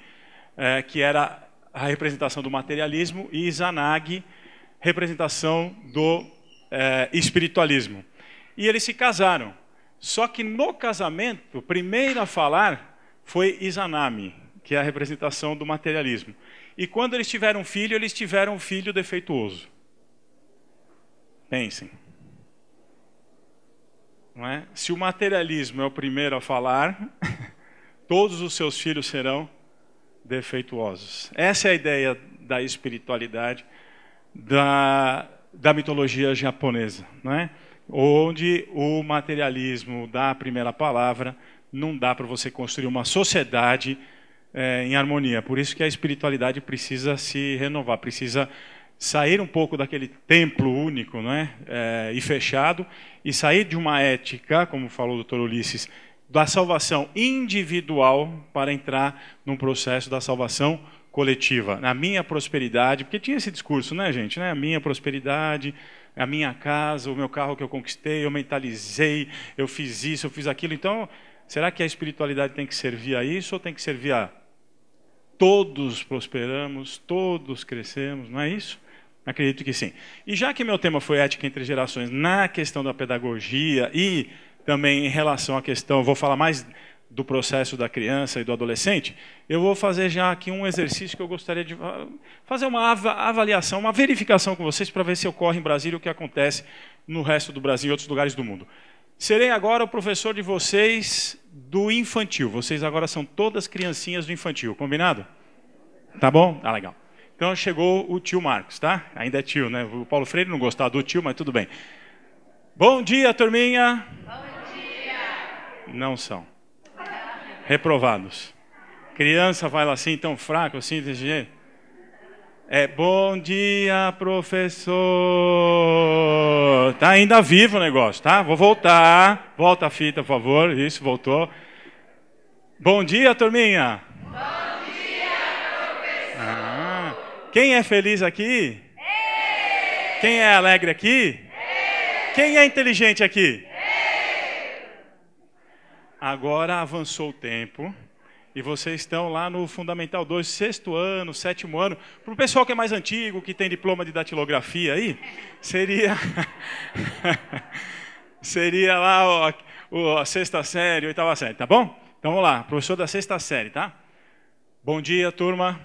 que era a representação do materialismo, e Izanagi, representação do espiritualismo. E eles se casaram. Só que no casamento, o primeiro a falar foi Izanami, que é a representação do materialismo. E quando eles tiveram um filho defeituoso. Pensem. Não é? Se o materialismo é o primeiro a falar, todos os seus filhos serão defeituosos. Essa é a ideia da espiritualidade da mitologia japonesa, não é? Onde o materialismo dá a primeira palavra, não dá para você construir uma sociedade em harmonia. Por isso que a espiritualidade precisa se renovar, precisa sair um pouco daquele templo único, não é? E fechado, e sair de uma ética, como falou o Dr. Ulisses, da salvação individual para entrar num processo da salvação coletiva. Na minha prosperidade, porque tinha esse discurso, né, gente? Né? A minha prosperidade, a minha casa, o meu carro que eu conquistei, eu mentalizei, eu fiz isso, eu fiz aquilo. Então, será que a espiritualidade tem que servir a isso ou tem que servir a todos prosperamos, todos crescemos, não é isso? Acredito que sim. E já que meu tema foi ética entre gerações na questão da pedagogia e também em relação à questão, vou falar mais do processo da criança e do adolescente, eu vou fazer já aqui um exercício que eu gostaria de fazer uma avaliação, uma verificação com vocês para ver se ocorre em Brasília o que acontece no resto do Brasil e outros lugares do mundo. Serei agora o professor de vocês do infantil. Vocês agora são todas criancinhas do infantil, combinado? Tá bom? Ah, legal. Então chegou o tio Marcos, tá? Ainda é tio, né? O Paulo Freire não gostava do tio, mas tudo bem. Bom dia, turminha. Bom dia. Não são. Reprovados. Criança vai lá assim, tão fraco assim, desse jeito. É bom dia, professor. Tá ainda vivo o negócio, tá? Vou voltar. Volta a fita, por favor. Isso, voltou. Bom dia, turminha. Bom dia, professor. Quem é feliz aqui? Quem é alegre aqui? Quem é inteligente aqui? Agora avançou o tempo e vocês estão lá no Fundamental 2, 6º ano, 7º ano. Para o pessoal que é mais antigo, que tem diploma de datilografia aí, seria seria lá a 6ª série, 8ª série, tá bom? Então vamos lá, professor da 6ª série, tá? Bom dia, turma.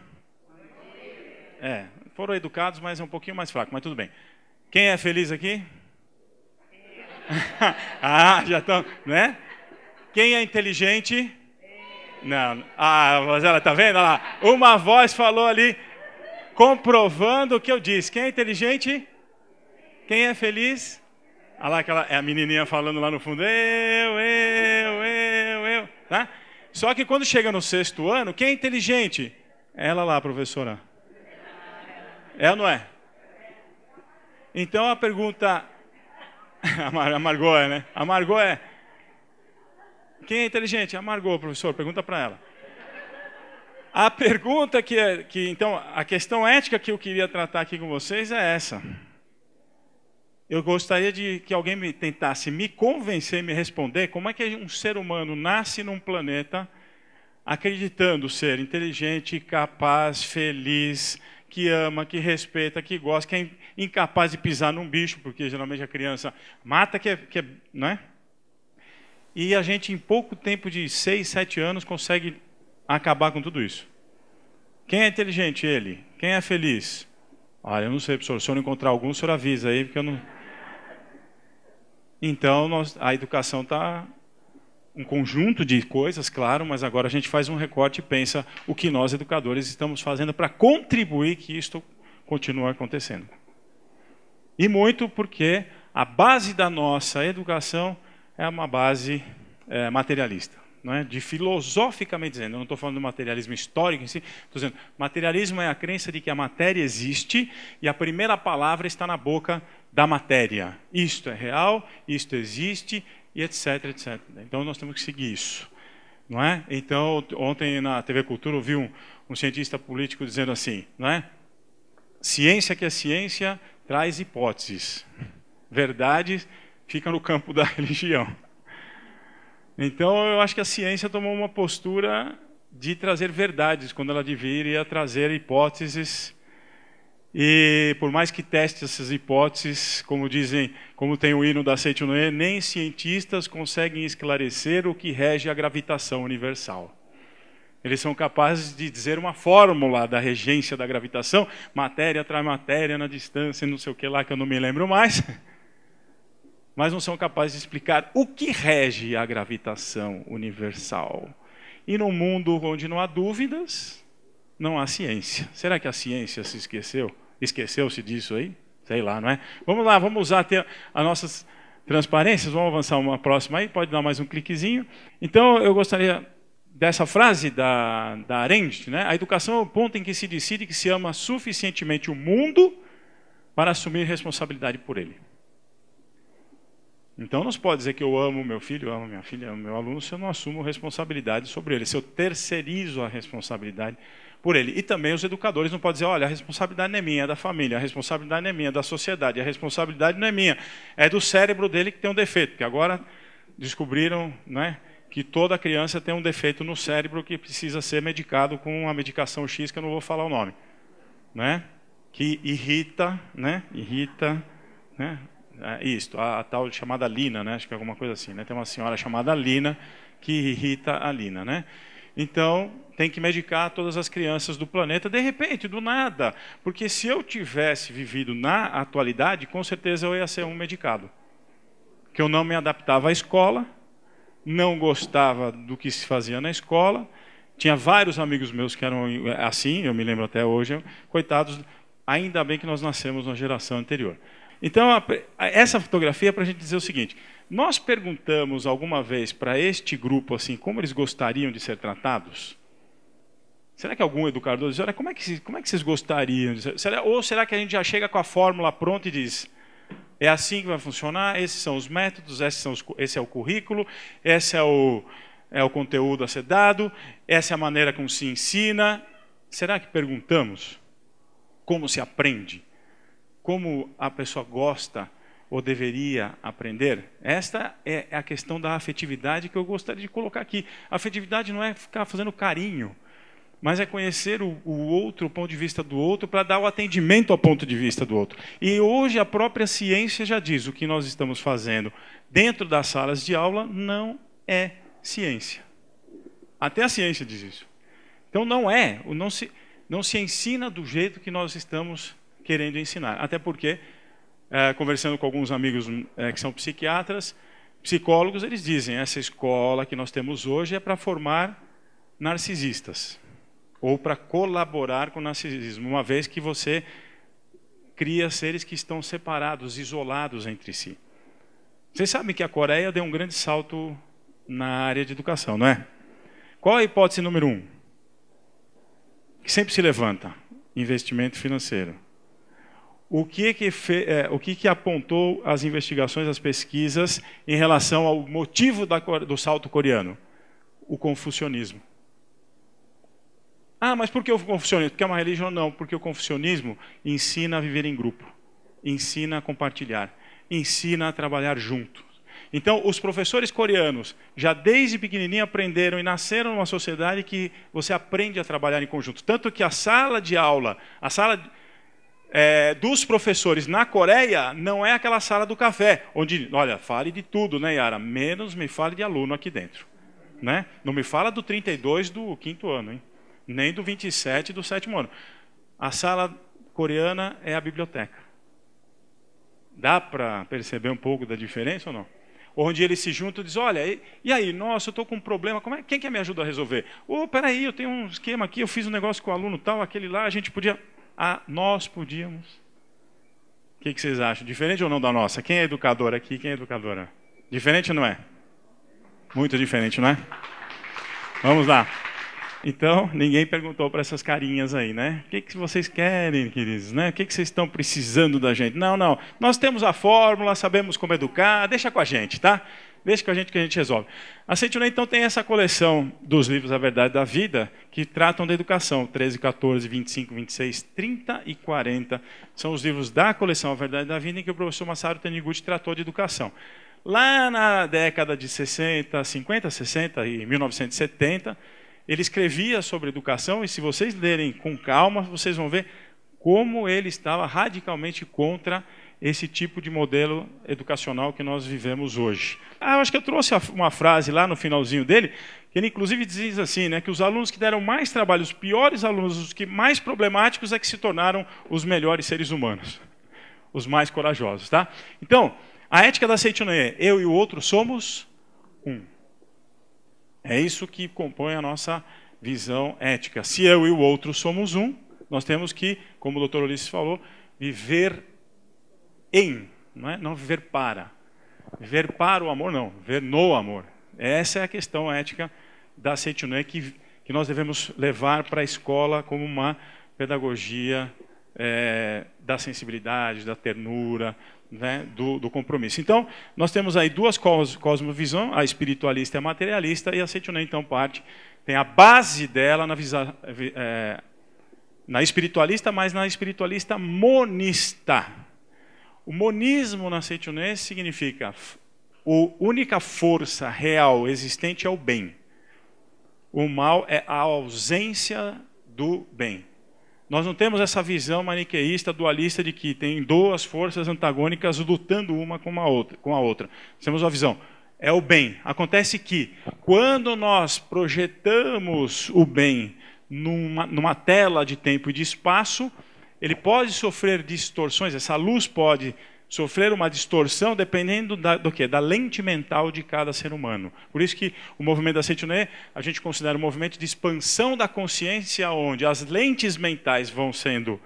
Foram educados, mas é um pouquinho mais fraco, mas tudo bem. Quem é feliz aqui? Já estão, né? Quem é inteligente? Não. Mas ela tá vendo? Olha lá. Uma voz falou ali, comprovando o que eu disse. Quem é inteligente? Quem é feliz? Olha lá, é a menininha falando lá no fundo. Eu. Tá? Só que quando chega no 6º ano, quem é inteligente? Ela lá, professora. É ou não é? Então a pergunta... A Margot é, né? A Margot é... Quem é inteligente? A Margot, professor. Pergunta para ela. A pergunta então, a questão ética que eu queria tratar aqui com vocês é essa. Eu gostaria de que alguém tentasse me convencer, me responder como é que um ser humano nasce num planeta acreditando ser inteligente, capaz, feliz, que ama, que respeita, que gosta, que é incapaz de pisar num bicho, porque geralmente a criança mata, não é? E a gente, em pouco tempo de 6, 7 anos, consegue acabar com tudo isso. Quem é inteligente? Ele. Quem é feliz? Olha, eu não sei, professor. Se eu não encontrar algum, o senhor avisa aí, porque eu não... Então, a educação está um conjunto de coisas, claro, mas agora a gente faz um recorte e pensa o que nós, educadores, estamos fazendo para contribuir que isto continue acontecendo. E muito porque a base da nossa educação é uma base materialista, não é? De filosoficamente dizendo, eu não estou falando do materialismo histórico em si, estou dizendo, materialismo é a crença de que a matéria existe e a primeira palavra está na boca da matéria. Isto é real, isto existe, e etc, etc. Então nós temos que seguir isso, não é? Então ontem na TV Cultura eu vi um cientista político dizendo assim, não é? Ciência que é ciência traz hipóteses, verdades fica no campo da religião. Então eu acho que a ciência tomou uma postura de trazer verdades quando ela deveria trazer hipóteses. E por mais que teste essas hipóteses, como dizem, como tem o hino da Seite-Noé, nem cientistas conseguem esclarecer o que rege a gravitação universal. Eles são capazes de dizer uma fórmula da regência da gravitação, matéria atrai matéria na distância, não sei o que lá que eu não me lembro mais, mas não são capazes de explicar o que rege a gravitação universal. E num mundo onde não há dúvidas, não há ciência. Será que a ciência se esqueceu? Esqueceu-se disso aí? Sei lá, não é? Vamos lá, vamos usar até as nossas transparências. Vamos avançar uma próxima aí, pode dar mais um cliquezinho. Então, eu gostaria dessa frase da Arendt, né? A educação é o ponto em que se decide que se ama suficientemente o mundo para assumir responsabilidade por ele. Então, não se pode dizer que eu amo meu filho, eu amo minha filha, eu amo meu aluno, se eu não assumo responsabilidade sobre ele, se eu terceirizo a responsabilidade por ele. E também os educadores não podem dizer, olha, a responsabilidade não é minha, é da família, a responsabilidade não é minha, é da sociedade, a responsabilidade não é minha, é do cérebro dele que tem um defeito, porque agora descobriram, né, que toda criança tem um defeito no cérebro que precisa ser medicado com uma medicação X, que eu não vou falar o nome, né, que irrita, né, isto, a tal chamada Lina, né, acho que é alguma coisa assim, né, tem uma senhora chamada Lina que irrita a Lina, né. Então, tem que medicar todas as crianças do planeta, de repente, do nada. Porque se eu tivesse vivido na atualidade, com certeza eu ia ser um medicado. Que eu não me adaptava à escola, não gostava do que se fazia na escola. Tinha vários amigos meus que eram assim, eu me lembro até hoje. Coitados, ainda bem que nós nascemos na geração anterior. Então, essa fotografia é para a gente dizer o seguinte. Nós perguntamos alguma vez para este grupo assim, como eles gostariam de ser tratados? Será que algum educador diz, olha, como é que vocês gostariam? Ou será que a gente já chega com a fórmula pronta e diz, é assim que vai funcionar, esses são os métodos, esse é o currículo, esse é o conteúdo a ser dado, essa é a maneira como se ensina. Será que perguntamos como se aprende? Como a pessoa gosta ou deveria aprender? Esta é a questão da afetividade que eu gostaria de colocar aqui. A afetividade não é ficar fazendo carinho, mas é conhecer o outro, o ponto de vista do outro, para dar o atendimento ao ponto de vista do outro. E hoje a própria ciência já diz, o que nós estamos fazendo dentro das salas de aula não é ciência. Até a ciência diz isso. Então não se ensina do jeito que nós estamos querendo ensinar. Até porque, conversando com alguns amigos que são psiquiatras, psicólogos, eles dizem, essa escola que nós temos hoje é para formar narcisistas. Ou para colaborar com o narcisismo, uma vez que você cria seres que estão separados, isolados entre si. Vocês sabem que a Coreia deu um grande salto na área de educação, não é? Qual a hipótese número 1? Que sempre se levanta? Investimento financeiro. O que apontou as investigações, as pesquisas, em relação ao motivo do salto coreano? O confucionismo. Ah, mas por que o confucionismo? Porque é uma religião? Não, porque o confucionismo ensina a viver em grupo, ensina a compartilhar, ensina a trabalhar junto. Então, os professores coreanos, já desde pequenininho, aprenderam e nasceram numa sociedade que você aprende a trabalhar em conjunto. Tanto que a sala de aula, dos professores na Coreia, não é aquela sala do café, onde, olha, fale de tudo, né, Yara? Menos me fale de aluno aqui dentro. Né? Não me fala do 32 do 5º ano, hein? Nem do 27 do 7º ano. A sala coreana é a biblioteca. Dá para perceber um pouco da diferença ou não? Onde eles se juntam e dizem, olha, e aí, nossa, eu estou com um problema, quem que me ajuda a resolver? Peraí, eu tenho um esquema aqui, eu fiz um negócio com o aluno tal, aquele lá, a gente podia... nós podíamos. O que vocês acham? Diferente ou não da nossa? Quem é educador aqui, quem é educadora? Diferente ou não é? Muito diferente, não é? Vamos lá. Então, ninguém perguntou para essas carinhas aí, né? O que vocês querem, queridos? Né? O que vocês estão precisando da gente? Não, não. Nós temos a fórmula, sabemos como educar, deixa com a gente, tá? Deixa com a gente que a gente resolve. A Sentinela, então, tem essa coleção dos livros A Verdade da Vida, que tratam da educação. 13, 14, 25, 26, 30 e 40. São os livros da coleção A Verdade da Vida, em que o professor Masaru Taniguchi tratou de educação. Lá na década de 60, 50, 60 e 1970, ele escrevia sobre educação, e se vocês lerem com calma, vocês vão ver como ele estava radicalmente contra esse tipo de modelo educacional que nós vivemos hoje. Eu acho que eu trouxe uma frase lá no finalzinho dele, que ele inclusive diz assim, né, que os alunos que deram mais trabalho, os piores alunos, os que mais problemáticos, é que se tornaram os melhores seres humanos, os mais corajosos. Tá? Então, a ética da Seichonen é, eu e o outro somos um. É isso que compõe a nossa visão ética. Se eu e o outro somos um, nós temos que, como o Dr. Ulisses falou, viver em, não viver para. Viver para o amor, não. Viver no amor. Essa é a questão ética da Seichonen que nós devemos levar para a escola como uma pedagogia da sensibilidade, da ternura, né, do compromisso. Então, nós temos aí duas cosmovisões, a espiritualista e a materialista, e a Seichonen, então, tem a base dela na espiritualista, mas na espiritualista monista. O monismo na Seichonen significa a única força real existente é o bem. O mal é a ausência do bem. Nós não temos essa visão maniqueísta, dualista, de que tem duas forças antagônicas lutando uma com a outra. Nós temos uma visão, é o bem. Acontece que, quando nós projetamos o bem numa tela de tempo e de espaço, ele pode sofrer distorções, essa luz pode sofrer uma distorção dependendo do quê? Da lente mental de cada ser humano. Por isso que o movimento da Seichonen, a gente considera um movimento de expansão da consciência, onde as lentes mentais vão sendo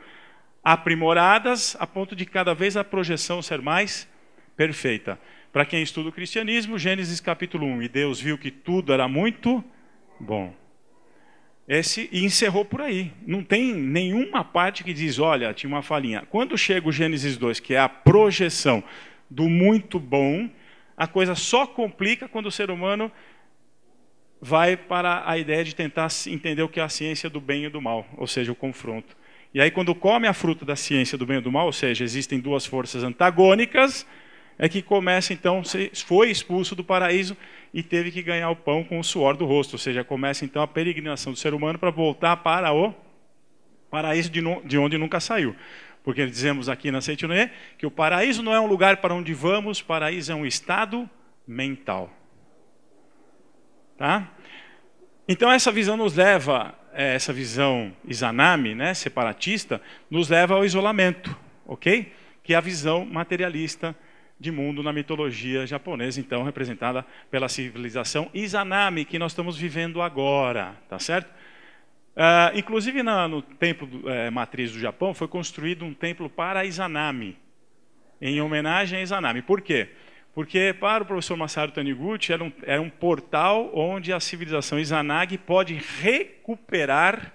aprimoradas a ponto de cada vez a projeção ser mais perfeita. Para quem estuda o cristianismo, Gênesis capítulo 1, e Deus viu que tudo era muito bom. E encerrou por aí. Não tem nenhuma parte que diz, olha, tinha uma falhinha. Quando chega o Gênesis 2, que é a projeção do muito bom, a coisa só complica quando o ser humano vai para a ideia de tentar entender o que é a ciência do bem e do mal, ou seja, o confronto. E aí, quando come a fruta da ciência do bem e do mal, ou seja, existem duas forças antagônicas, é que começa, então, foi expulso do paraíso e teve que ganhar o pão com o suor do rosto. Ou seja, começa, então, a peregrinação do ser humano para voltar para o paraíso de onde nunca saiu. Porque dizemos aqui na Seitianoye que o paraíso não é um lugar para onde vamos, o paraíso é um estado mental. Tá? Então, essa visão nos leva, essa visão Izanami, né, separatista, nos leva ao isolamento, ok? Que é a visão materialista de mundo na mitologia japonesa, então representada pela civilização Izanami, que nós estamos vivendo agora, tá certo? Inclusive no templo matriz do Japão foi construído um templo para Izanami, em homenagem a Izanami. Por quê? Porque para o professor Masaru Taniguchi era um portal onde a civilização Izanagi pode recuperar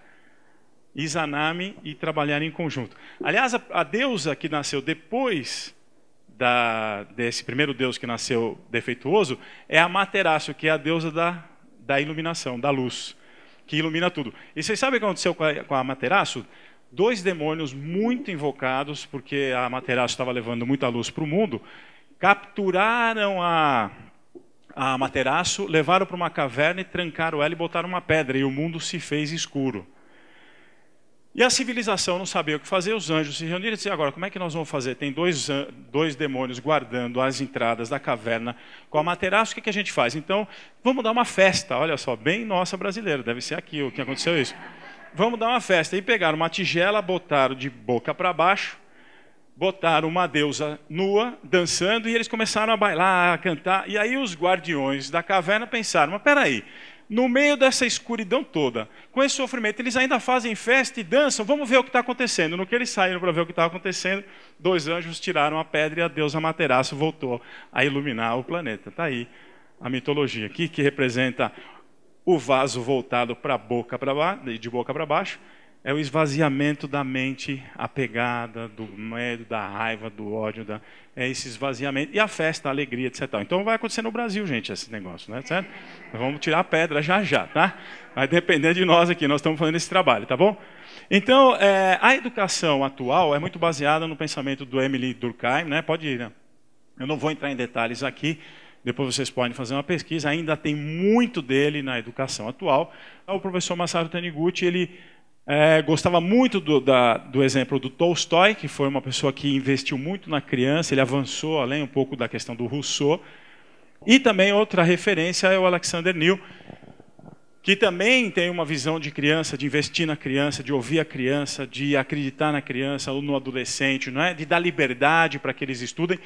Izanami e trabalhar em conjunto. Aliás, a deusa que nasceu depois desse primeiro deus que nasceu defeituoso é a Amaterasu, que é a deusa da iluminação, da luz, que ilumina tudo. E vocês sabem o que aconteceu com a Amaterasu? 2 demônios muito invocados, porque a Amaterasu estava levando muita luz para o mundo, capturaram a Amaterasu, levaram para uma caverna e trancaram ela e botaram uma pedra, e o mundo se fez escuro. E a civilização não sabia o que fazer, os anjos se reuniram e disseram, agora, como é que nós vamos fazer? Tem dois demônios guardando as entradas da caverna com a Amaterasu, o que a gente faz? Então, vamos dar uma festa, olha só, bem nossa brasileira, deve ser aqui o que aconteceu isso. Vamos dar uma festa. E pegaram uma tigela, botaram de boca para baixo, botaram uma deusa nua, dançando, e eles começaram a bailar, a cantar. E aí os guardiões da caverna pensaram, mas peraí, no meio dessa escuridão toda, com esse sofrimento, eles ainda fazem festa e dançam, vamos ver o que está acontecendo. No que eles saíram para ver o que estava acontecendo, 2 anjos tiraram a pedra e a deusa Amaterasu voltou a iluminar o planeta. Está aí a mitologia aqui, que representa o vaso voltado para a boca para baixo, de boca para baixo, é o esvaziamento da mente apegada, do medo, da raiva, do ódio, é esse esvaziamento. E a festa, a alegria, etc. Então vai acontecer no Brasil, gente, esse negócio, né? Certo? Vamos tirar a pedra já, tá? Vai depender de nós aqui, nós estamos fazendo esse trabalho, tá bom? Então, a educação atual é muito baseada no pensamento do Emile Durkheim, né? Pode ir, né? Eu não vou entrar em detalhes aqui, depois vocês podem fazer uma pesquisa, ainda tem muito dele na educação atual. O professor Masaru Taniguchi, ele gostava muito do exemplo do Tolstói, que foi uma pessoa que investiu muito na criança, ele avançou além um pouco da questão do Rousseau. E também outra referência é o Alexander Neal, que também tem uma visão de criança, de investir na criança, de ouvir a criança, de acreditar na criança ou no adolescente, não é? De dar liberdade para que eles estudem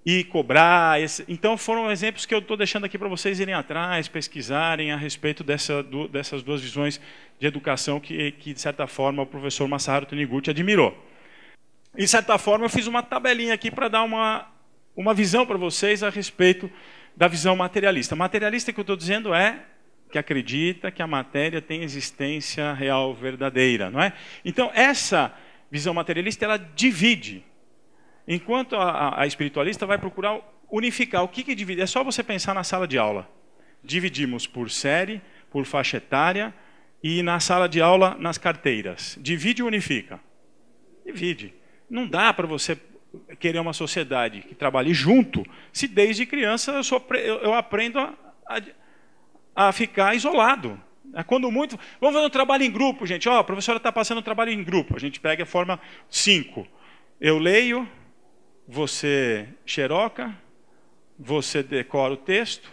e cobrar. Então foram exemplos que eu estou deixando aqui para vocês irem atrás, pesquisarem a respeito dessas 2 visões de educação que, de certa forma, o professor Masaru Taniguchi admirou. De certa forma, eu fiz uma tabelinha aqui para dar uma visão para vocês a respeito da visão materialista. Materialista, que eu estou dizendo, é que acredita que a matéria tem existência real, verdadeira, não é? Então, essa visão materialista, ela divide. Enquanto a espiritualista vai procurar unificar. O que divide? É só você pensar na sala de aula. Dividimos por série, por faixa etária e na sala de aula nas carteiras. Divide e unifica. Divide. Não dá para você querer uma sociedade que trabalhe junto se desde criança eu aprendo a ficar isolado. Quando muito, vamos fazer um trabalho em grupo, gente. A professora está passando um trabalho em grupo. A gente pega a forma 5. Eu leio, você xeroca, você decora o texto,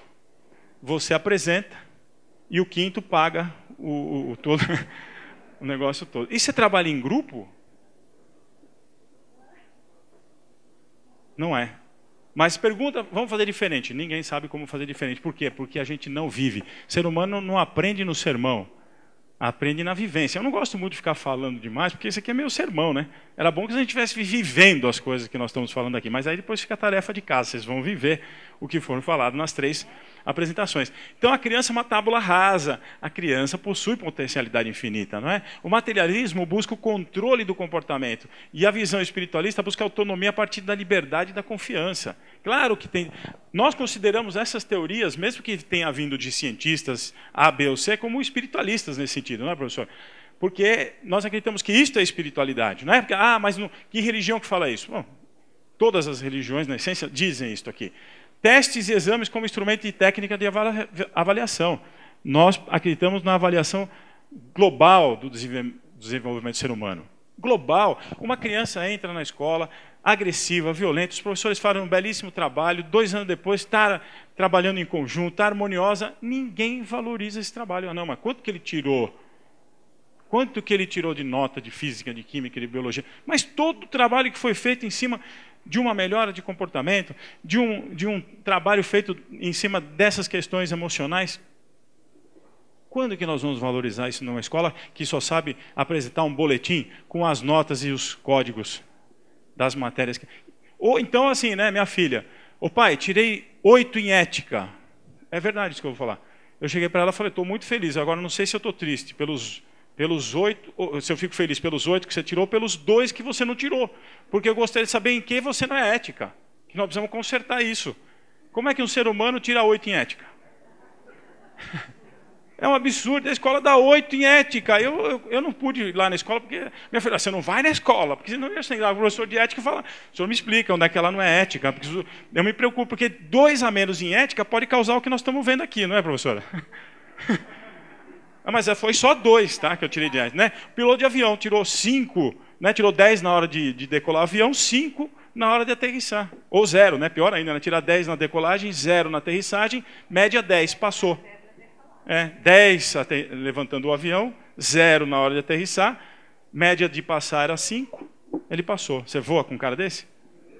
você apresenta e o 5º paga todo, o negócio todo. E você trabalha em grupo? Não é. Mas pergunta, vamos fazer diferente. Ninguém sabe como fazer diferente. Por quê? Porque a gente não vive. O ser humano não aprende no sermão. Aprende na vivência. Eu não gosto muito de ficar falando demais, porque isso aqui é meio sermão, né? Era bom que a gente estivesse vivendo as coisas que nós estamos falando aqui, mas aí depois fica a tarefa de casa, vocês vão viver o que for falado nas 3 apresentações. Então a criança é uma tábula rasa, a criança possui potencialidade infinita, não é? O materialismo busca o controle do comportamento e a visão espiritualista busca a autonomia a partir da liberdade e da confiança. Claro que tem... Nós consideramos essas teorias, mesmo que tenha vindo de cientistas A, B ou C, como espiritualistas nesse sentido, não é, professor? Porque nós acreditamos que isto é espiritualidade, não é? Porque, mas que religião que fala isso? Bom, todas as religiões, na essência, dizem isto aqui. Testes e exames como instrumento e técnica de avaliação. Nós acreditamos na avaliação global do desenvolvimento do ser humano. Global. Uma criança entra na escola agressiva, violenta, os professores fazem um belíssimo trabalho, 2 anos depois está trabalhando em conjunto, está harmoniosa, ninguém valoriza esse trabalho. Não, mas quanto que ele tirou? Quanto que ele tirou de nota de física, de química, de biologia? Mas todo o trabalho que foi feito em cima de uma melhora de comportamento, de um trabalho feito em cima dessas questões emocionais, quando que nós vamos valorizar isso numa escola que só sabe apresentar um boletim com as notas e os códigos das matérias? Ou então assim, né, minha filha, pai, tirei 8 em ética. É verdade isso que eu vou falar. Eu cheguei para ela e falei, estou muito feliz, agora não sei se eu estou triste pelos 8, se eu fico feliz pelos 8 que você tirou, pelos 2 que você não tirou. Porque eu gostaria de saber em que você não é ética. Que nós precisamos consertar isso. Como é que um ser humano tira 8 em ética? É um absurdo, a escola dá 8 em ética. Eu não pude ir lá na escola, porque minha filha, você não vai na escola, porque senão eu ia chegar o professor de ética e falar, o senhor me explica onde é que ela não é ética. Porque eu me preocupo, porque 2 a menos em ética pode causar o que nós estamos vendo aqui, não é, professora? Mas foi só 2, tá, que eu tirei de ética, né? O piloto de avião tirou 5, né? Tirou 10 na hora de decolar o avião, 5 na hora de aterrissar. Ou 0, né? Pior ainda, né? Tirar 10 na decolagem, 0 na aterrissagem, média 10, passou. 10 levantando o avião, 0 na hora de aterrissar, média de passar era 5, ele passou. Você voa com um cara desse?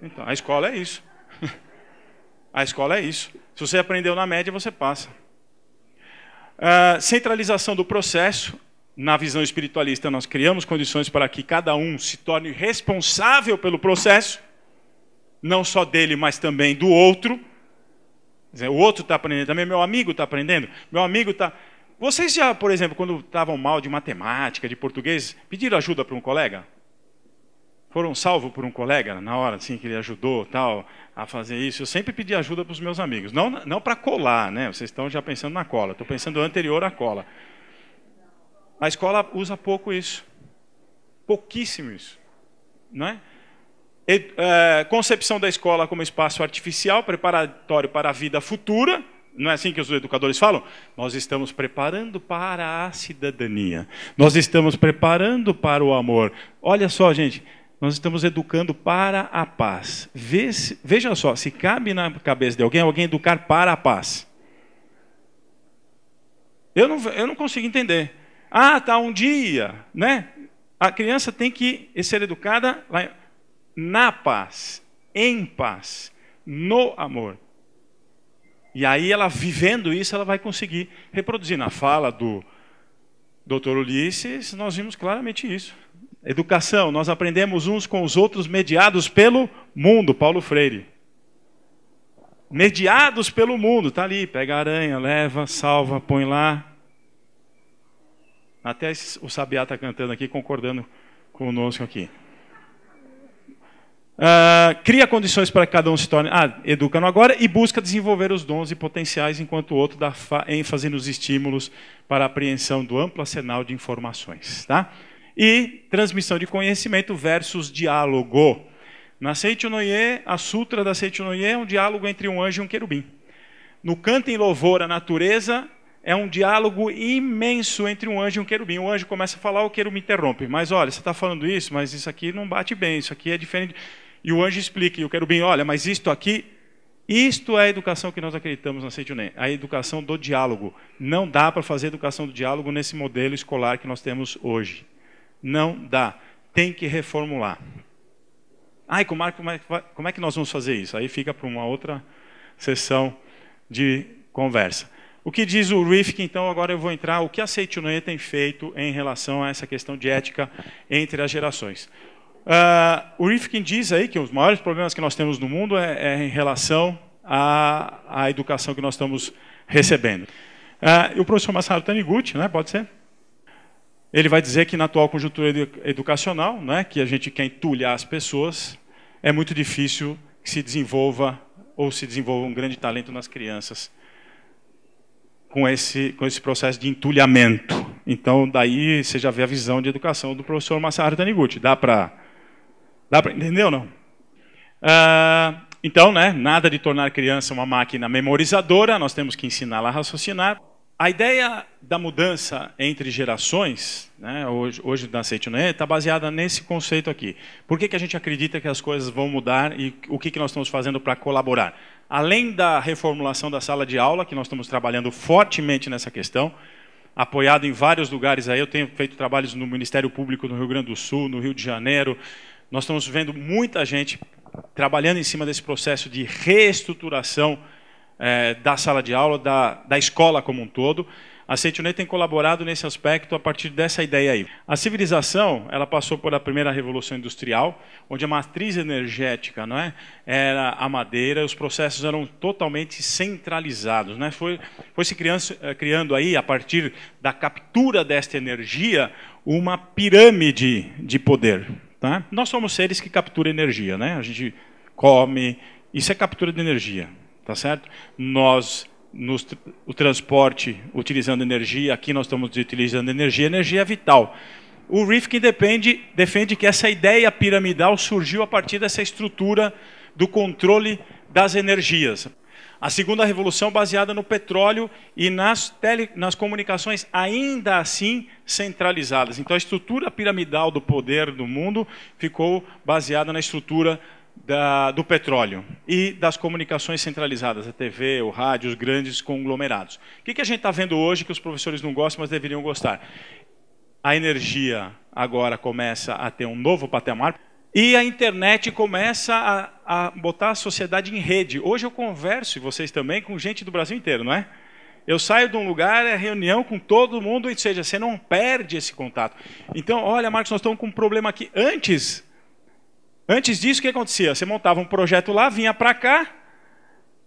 Então, a escola é isso. A escola é isso. Se você aprendeu na média, você passa. Centralização do processo. Na visão espiritualista, nós criamos condições para que cada um se torne responsável pelo processo, não só dele, mas também do outro. Quer dizer, o outro está aprendendo também, meu amigo está aprendendo, meu amigo está... Vocês já, por exemplo, quando estavam mal de matemática, de português, pediram ajuda para um colega? Foram salvos por um colega na hora assim, que ele ajudou tal, a fazer isso? Eu sempre pedi ajuda para os meus amigos. Não para colar, né? Vocês estão já pensando na cola. Estou pensando anterior à cola. A escola usa pouco isso. Pouquíssimo isso. Não é? Concepção da escola como espaço artificial, preparatório para a vida futura. Não é assim que os educadores falam? Nós estamos preparando para a cidadania. Nós estamos preparando para o amor. Olha só, gente, nós estamos educando para a paz. Veja só, se cabe na cabeça de alguém educar para a paz. Eu não consigo entender. Tá, um dia, né? A criança tem que ser educada na paz, em paz, no amor. E aí ela, vivendo isso, ela vai conseguir reproduzir. Na fala do Dr. Ulisses, nós vimos claramente isso. Educação, nós aprendemos uns com os outros mediados pelo mundo, Paulo Freire. Mediados pelo mundo, está ali, pega a aranha, leva, salva, põe lá. Até o Sabiá está cantando aqui, concordando conosco aqui. Cria condições para que cada um se torne... educa no agora e busca desenvolver os dons e potenciais, enquanto o outro dá ênfase nos estímulos para a apreensão do amplo arsenal de informações. Tá? E transmissão de conhecimento versus diálogo. Na Seichunoye, a Sutra da Seichunoye é um diálogo entre um anjo e um querubim. No Canto em Louvor à Natureza, é um diálogo imenso entre um anjo e um querubim. O anjo começa a falar, o querubim interrompe. Mas olha, você está falando isso, mas isso aqui não bate bem, isso aqui é diferente. E o anjo explica, e o querubim, olha, mas isto aqui, isto é a educação que nós acreditamos na Seichunen, a educação do diálogo. Não dá para fazer educação do diálogo nesse modelo escolar que nós temos hoje. Não dá. Tem que reformular. Como é que nós vamos fazer isso? Aí fica para uma outra sessão de conversa. O que diz o Rifkin, então, agora eu vou entrar, o que a Seitounê tem feito em relação a essa questão de ética entre as gerações. O Rifkin diz aí que os maiores problemas que nós temos no mundo é em relação à educação que nós estamos recebendo. O professor Masaharu Taniguchi, né, pode ser? Ele vai dizer que na atual conjuntura educacional, né, que a gente quer entulhar as pessoas, é muito difícil que se desenvolva um grande talento nas crianças com esse processo de entulhamento. Então, daí você já vê a visão de educação do professor Masaharu Taniguchi. Dá para entender ou não? Então, né, nada de tornar a criança uma máquina memorizadora, nós temos que ensiná-la a raciocinar. A ideia da mudança entre gerações, né, hoje da Seitounê, está baseada nesse conceito aqui. Por que a gente acredita que as coisas vão mudar e o que nós estamos fazendo para colaborar? Além da reformulação da sala de aula, que nós estamos trabalhando fortemente nessa questão, apoiado em vários lugares aí, eu tenho feito trabalhos no Ministério Público no Rio Grande do Sul, no Rio de Janeiro, nós estamos vendo muita gente trabalhando em cima desse processo de reestruturação da sala de aula, da escola como um todo. A Seitounê tem colaborado nesse aspecto a partir dessa ideia aí. A civilização, ela passou por a primeira revolução industrial, onde a matriz energética, não é, era a madeira, os processos eram totalmente centralizados, né? Foi se criando aí, a partir da captura desta energia, uma pirâmide de poder. Tá? Nós somos seres que capturam energia, né? A gente come, isso é captura de energia. Tá certo? O transporte utilizando energia, aqui nós estamos utilizando energia é vital. O Rifkin defende que essa ideia piramidal surgiu a partir dessa estrutura do controle das energias. A segunda revolução baseada no petróleo e nas comunicações ainda assim centralizadas. Então a estrutura piramidal do poder do mundo ficou baseada na estrutura do petróleo e das comunicações centralizadas, a TV, o rádio, os grandes conglomerados. O que a gente está vendo hoje que os professores não gostam, mas deveriam gostar? A energia agora começa a ter um novo patamar e a internet começa a botar a sociedade em rede. Hoje eu converso, e vocês também, com gente do Brasil inteiro, não é? Eu saio de um lugar, é reunião com todo mundo, ou seja, você não perde esse contato. Então, olha, Marcos, nós estamos com um problema aqui. Antes disso, o que acontecia? Você montava um projeto lá, vinha para cá,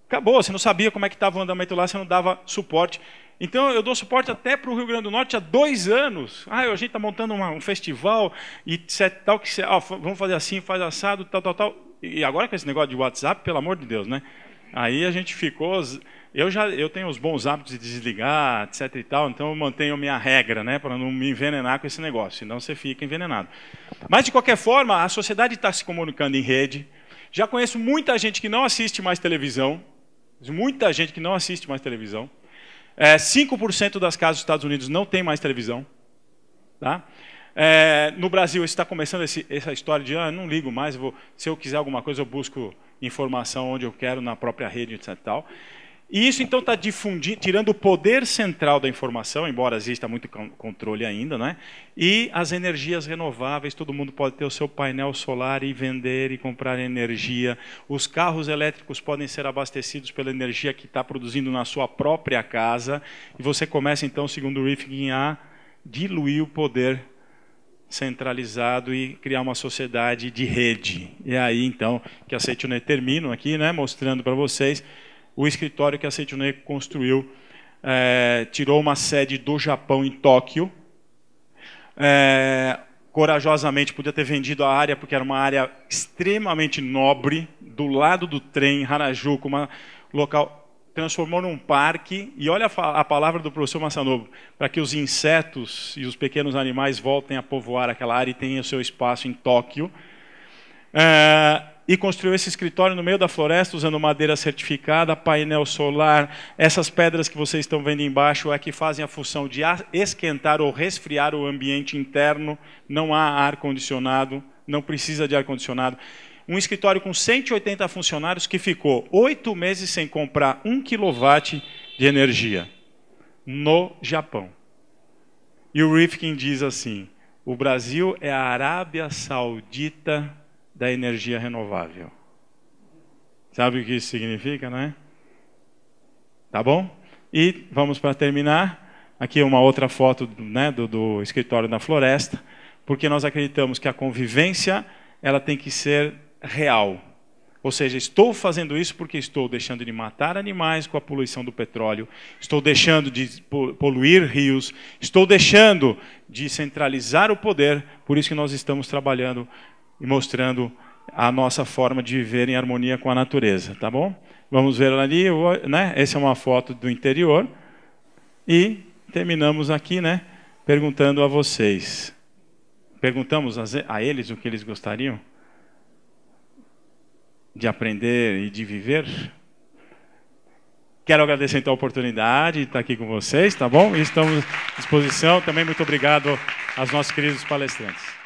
acabou. Você não sabia como é que estava o andamento lá, você não dava suporte. Então, eu dou suporte até para o Rio Grande do Norte há 2 anos. A gente está montando um festival, e tal, vamos fazer assim, faz assado, tal. E agora com esse negócio de WhatsApp, pelo amor de Deus, né? Aí a gente ficou... Eu tenho os bons hábitos de desligar, etc. e tal, então eu mantenho a minha regra, né, para não me envenenar com esse negócio, senão você fica envenenado. Mas, de qualquer forma, a sociedade está se comunicando em rede. Já conheço muita gente que não assiste mais televisão. 5% das casas dos Estados Unidos não tem mais televisão. Tá? No Brasil, está começando essa história de não ligo mais, se eu quiser alguma coisa, eu busco informação onde eu quero, na própria rede, etc. Tal. E isso, então, está tirando o poder central da informação, embora exista muito controle ainda, né? E as energias renováveis, todo mundo pode ter o seu painel solar e vender e comprar energia. Os carros elétricos podem ser abastecidos pela energia que está produzindo na sua própria casa. E você começa, então, segundo o Rifkin, a diluir o poder centralizado e criar uma sociedade de rede. E aí, então, que a Seitounê termina aqui, né, mostrando para vocês o escritório que a Seitounê construiu, tirou uma sede do Japão em Tóquio. Corajosamente podia ter vendido a área, porque era uma área extremamente nobre, do lado do trem, em Harajuku, local, transformou num parque. E olha a palavra do professor Masanobu, para que os insetos e os pequenos animais voltem a povoar aquela área e tenham o seu espaço em Tóquio. E construiu esse escritório no meio da floresta, usando madeira certificada, painel solar. Essas pedras que vocês estão vendo embaixo é que fazem a função de esquentar ou resfriar o ambiente interno. Não há ar-condicionado, não precisa de ar-condicionado. Um escritório com 180 funcionários que ficou 8 meses sem comprar 1 kW de energia no Japão. E o Rifkin diz assim, o Brasil é a Arábia Saudita da energia renovável. Sabe o que isso significa, não é? Tá bom? E vamos para terminar. Aqui uma outra foto, né, do escritório da floresta, porque nós acreditamos que a convivência ela tem que ser real. Ou seja, estou fazendo isso porque estou deixando de matar animais com a poluição do petróleo, estou deixando de poluir rios, estou deixando de centralizar o poder, por isso que nós estamos trabalhando e mostrando a nossa forma de viver em harmonia com a natureza, tá bom? Vamos ver ali, né? Essa é uma foto do interior. E terminamos aqui, né, perguntando a vocês. Perguntamos a eles o que eles gostariam de aprender e de viver. Quero agradecer então a oportunidade de estar aqui com vocês, tá bom? E estamos à disposição. Também muito obrigado aos nossos queridos palestrantes.